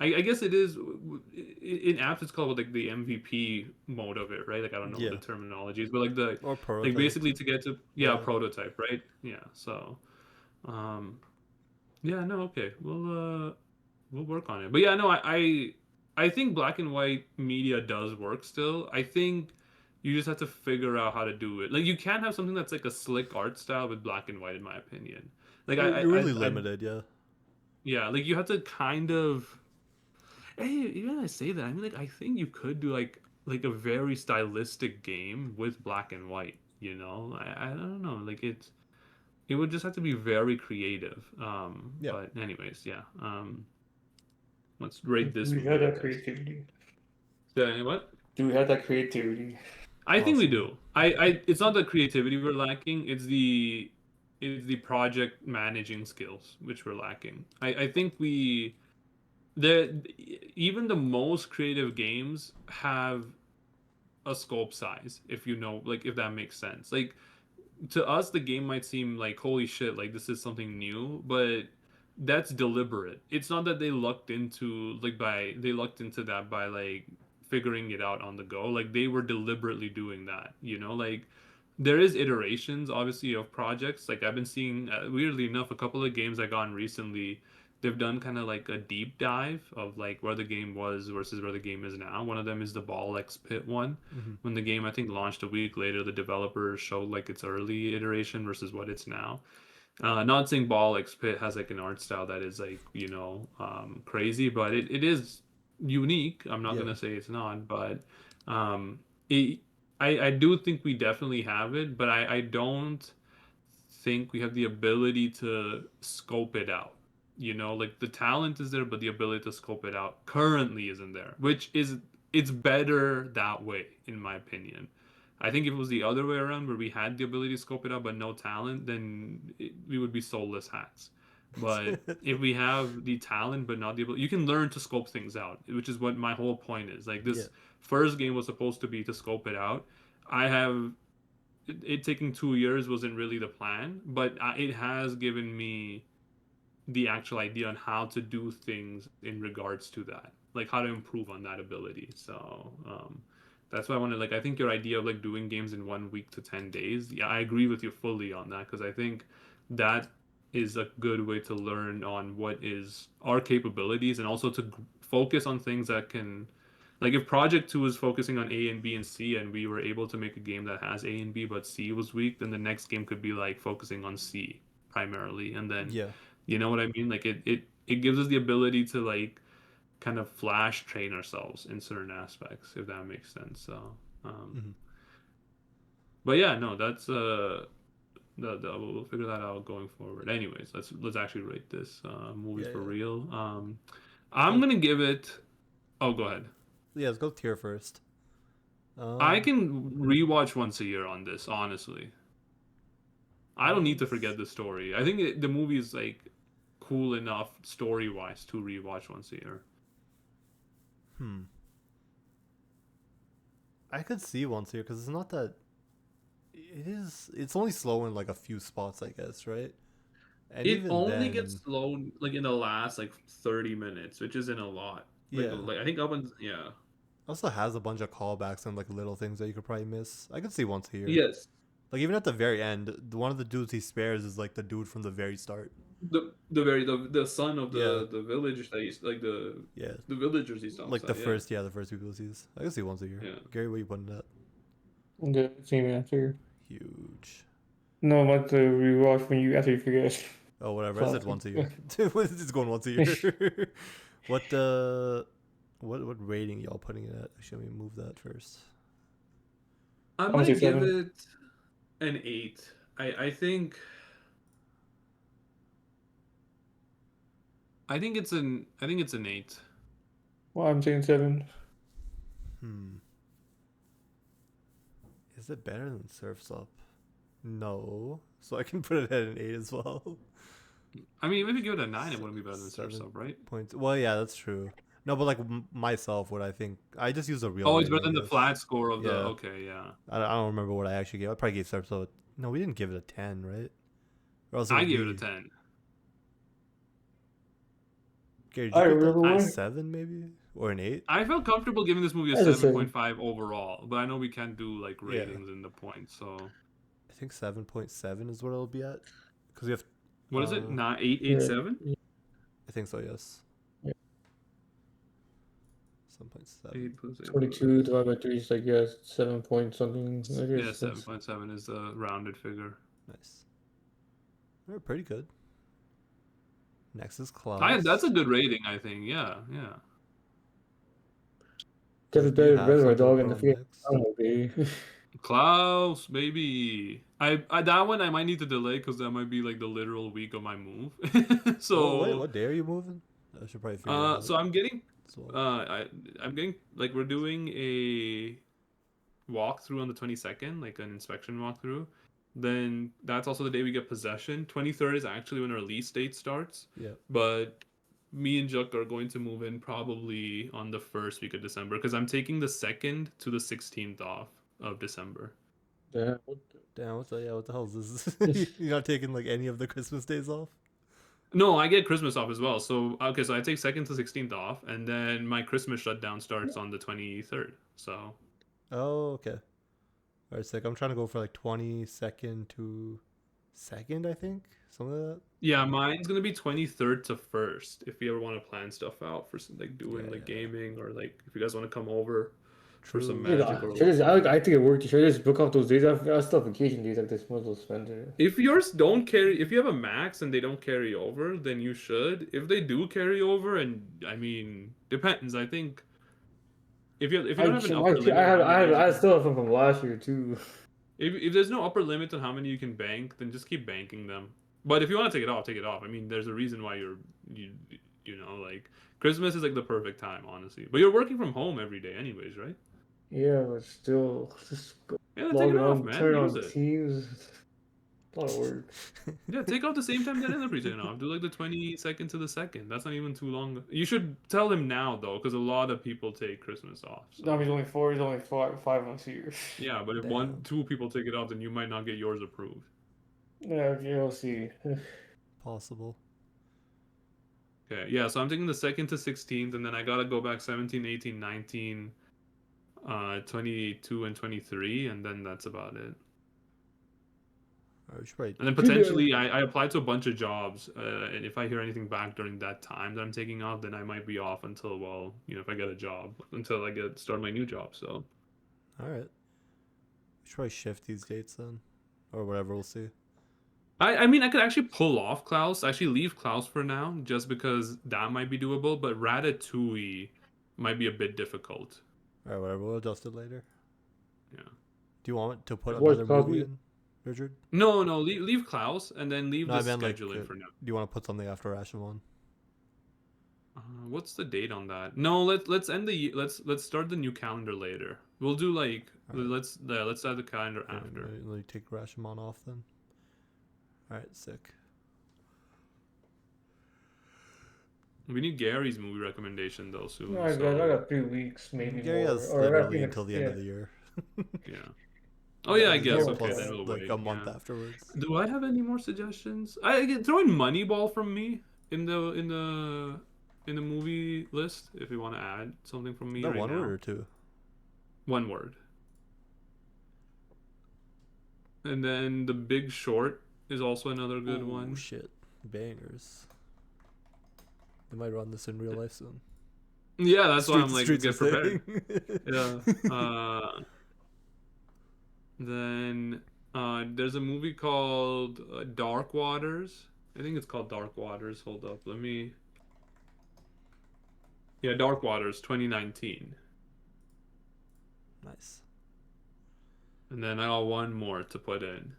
I guess it is in apps. It's called like the MVP mode of it, right? Like I don't know what the terminology is, but like like basically to get to prototype, right? Yeah. So, okay, we'll work on it. But yeah, no, I think black and white media does work still. I think you just have to figure out how to do it. Like you can't have something that's like a slick art style with black and white, in my opinion. Like you're really limited, yeah. Yeah, like you have to kind of. Hey, even I say that, I mean, like, I think you could do like a very stylistic game with black and white. I don't know, like it would just have to be very creative. But anyways, let's rate this. Do we have that creativity? What? Do we have that creativity? I think we do. It's not the creativity we're lacking. It's the project managing skills which we're lacking. I think even the most creative games have a scope size, if if that makes sense. Like to us the game might seem like holy shit, like this is something new, but that's deliberate. It's not that they lucked into that by like figuring it out on the go. Like they were deliberately doing that, like there is iterations obviously of projects. Like I've been seeing weirdly enough a couple of games I got on recently. They've done kind of like a deep dive of like where the game was versus where the game is now. One of them is the Ball X Pit one. When the game I think launched a week later, the developers showed like its early iteration versus what it's now. Not saying Ball X Pit has like an art style that is like crazy, but it is unique. I'm not gonna say it's not, but I do think we definitely have it, but I don't think we have the ability to scope it out. Like the talent is there, but the ability to scope it out currently isn't there, it's better that way, in my opinion. I think if it was the other way around, where we had the ability to scope it out but no talent, then we would be soulless hats. But if we have the talent but not the ability, you can learn to scope things out, which is what my whole point is. Like this first game was supposed to be to scope it out. It taking 2 years wasn't really the plan, but it has given me the actual idea on how to do things in regards to that, like how to improve on that ability. So that's why I wanted, like, I think your idea of like doing games in 1 week to 10 days, I agree with you fully on that, because I think that is a good way to learn on what is our capabilities, and also to focus on things that can, like if Project 2 is focusing on A and B and C, and we were able to make a game that has A and B but C was weak, then the next game could be like focusing on C primarily, and then you know what I mean? Like it gives us the ability to like kind of flash train ourselves in certain aspects, if that makes sense. So, but yeah, no, that's we'll figure that out going forward. Anyways, let's actually rate this movie for real. I'm gonna give it Oh, go ahead. Yeah, let's go tier first. I can rewatch once a year on this, honestly. I don't need to forget the story. I think the movie is like cool enough story-wise to rewatch once a year. I could see once a year because it's not that. It is. It's only slow in like a few spots, I guess, right? And It even only then, gets slow like in the last like 30 minutes, which isn't a lot. Yeah. Like I think up and yeah. also has a bunch of callbacks and like little things that you could probably miss. I could see once a year. Yes. Like even at the very end, one of the dudes he spares is like the dude from the very start. The son of the village that he's like the villagers he stops like at, the first people he sees. I can see once a year. Yeah. Gary, what you putting that? The same answer. Huge. No, but the rewatch when you after you forget. Oh, whatever. I said once a year. It's going once a year. What rating y'all putting it at? Actually, let me move that first. I'm gonna give it an 8. I think it's an 8. Well, I'm saying 7. Is it better than Surf's Up? No. So I can put it at an 8 as well. I mean, maybe give it a 9. It wouldn't be better than Surf's Up, right? Points. Well, yeah, that's true. No, but like myself, what I think, I just use a real. Oh, it's better than the flat score of the. Okay, yeah. I don't remember what I actually gave. I probably gave Surf's Up. No, we didn't give it a 10, right? Or else I gave it a 10. Gary, did you give it a 7 maybe? Or an 8? I felt comfortable giving this movie a 7.5 overall, but I know we can't do like ratings in the points, so. I think 7.7 is what it'll be at. Because we have. What is it? 8.87? I think so, yes. 7.7. 22 divided by 3 is like, 7 point something. Yeah, 7.7 is the rounded figure. Nice. They're pretty good. Next is Klaus. That's a good rating, I think. Yeah. Get a better my dog in the field. Klaus, baby. I that one I might need to delay because that might be like the literal week of my move. So wait, what day are you moving? I should probably figure out. So I'm getting I'm getting like we're doing a walkthrough on the 22nd, like an inspection walkthrough. Then that's also the day we get possession. 23rd is actually when our release date starts. Yeah. But me and Juk are going to move in probably on the first week of December because I'm taking the 2nd to the 16th off of December. Damn, what the hell is this? You're not taking like any of the Christmas days off? No, I get Christmas off as well. So I take 2nd to 16th off, and then my Christmas shutdown starts on the 23rd. So. Oh, okay. All right, sick. I'm trying to go for like 22nd to 2nd, I think, something like that. Yeah, mine's gonna be 23rd to 1st. If you ever want to plan stuff out for like doing gaming or like if you guys want to come over. For some magic I think it worked. Should I just book off those days? I still have vacation days like this. Might as well spend it. If yours don't carry, if you have a max and they don't carry over, then you should. If they do carry over, and I mean, depends. I think if you don't have an upper limit, I still have some from last year too. If there's no upper limit on how many you can bank, then just keep banking them. But if you want to take it off, take it off. I mean, there's a reason why you know, like Christmas is like the perfect time, honestly. But you're working from home every day, anyways, right? Yeah, but still, just take it off, man. Turn on Teams. A lot of work. Yeah, take off the same time that Enterprise taking off. Do like the 22nd to the 2nd. That's not even too long. You should tell him now though, because a lot of people take Christmas off. So. No, he's only 4. He's only 5 months a year. Yeah, but if 2 people take it off, then you might not get yours approved. Yeah, you'll see. Possible. Okay, yeah. So I'm taking the 2nd to 16th, and then I gotta go back 17, 18, 19. 22 and 23, and then that's about it. Right. And then potentially I applied to a bunch of jobs, and if I hear anything back during that time that I'm taking off, then I might be off until if I get a job, until I start my new job. So all right, we should probably shift these dates then, or whatever. We'll see. I mean, I could actually pull off Klaus, actually leave Klaus for now, just because that might be doable, but Ratatouille might be a bit difficult. Alright, whatever. We'll adjust it later. Yeah. Do you want to put another movie in, Richard? No. Leave Klaus and then leave the scheduling for now. Do you want to put something after Rashomon? What's the date on that? No, let's end the let's start the new calendar later. We'll do like let's start the calendar after. Let me take Rashomon off then. All right, sick. We need Gary's movie recommendation though soon. No, I got 3 weeks, maybe Gary more. has Or literally until the end of the year. Yeah. Oh yeah, I guess. Okay, Plus, then we'll like wait. a month afterwards. Do I have any more suggestions? I get throw in Moneyball from me in the movie list if you want to add something from me. Is that right one now. word or two? One word. And then The Big Short is also another good one. Oh shit, bangers. They might run this in real life soon. Yeah, that's why I'm like Streets get prepared. yeah. Then there's a movie called Dark Waters. I think it's called Dark Waters. Hold up, let me. Yeah, Dark Waters, 2019. Nice. And then I got one more to put in.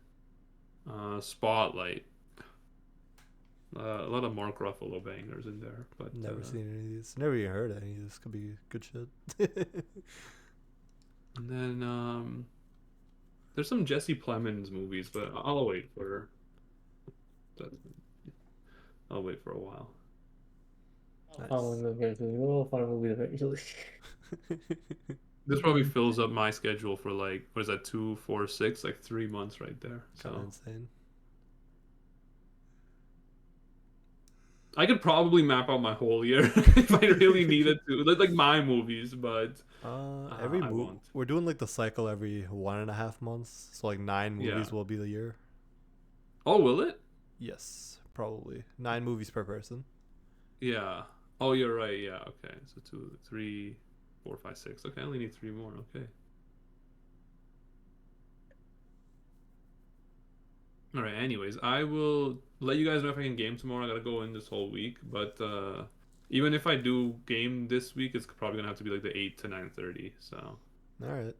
Spotlight. A lot of Mark Ruffalo bangers in there, but Never seen any of these. Never even heard any of these. Could be good shit. And then there's some Jesse Plemons movies, but I'll wait for. I'll wait for a while. Nice. We'll find a movie eventually. This probably fills up my schedule for like, what is that, 2, 4, 6, like 3 months right there. Kind So of insane. I could probably map out my whole year if I really needed to, like my movies, but every I movie won't. we're doing like the cycle every 1.5 months, so like 9 movies will be the year. Oh, will it? Yes, probably 9 movies per person. Yeah. Oh, you're right. Yeah. Okay. So 2, 3, 4, 5, 6. Okay, I only need 3 more. Okay. All right. Anyways, I will let you guys know if I can game tomorrow. I gotta go in this whole week, but even if I do game this week, it's probably gonna have to be like the 8 to 9:30. So. All right.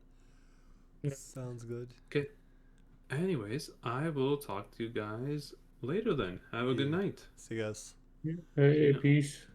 Sounds good. Okay. Anyways, I will talk to you guys later then. Have a good night. See you guys. Hey, peace.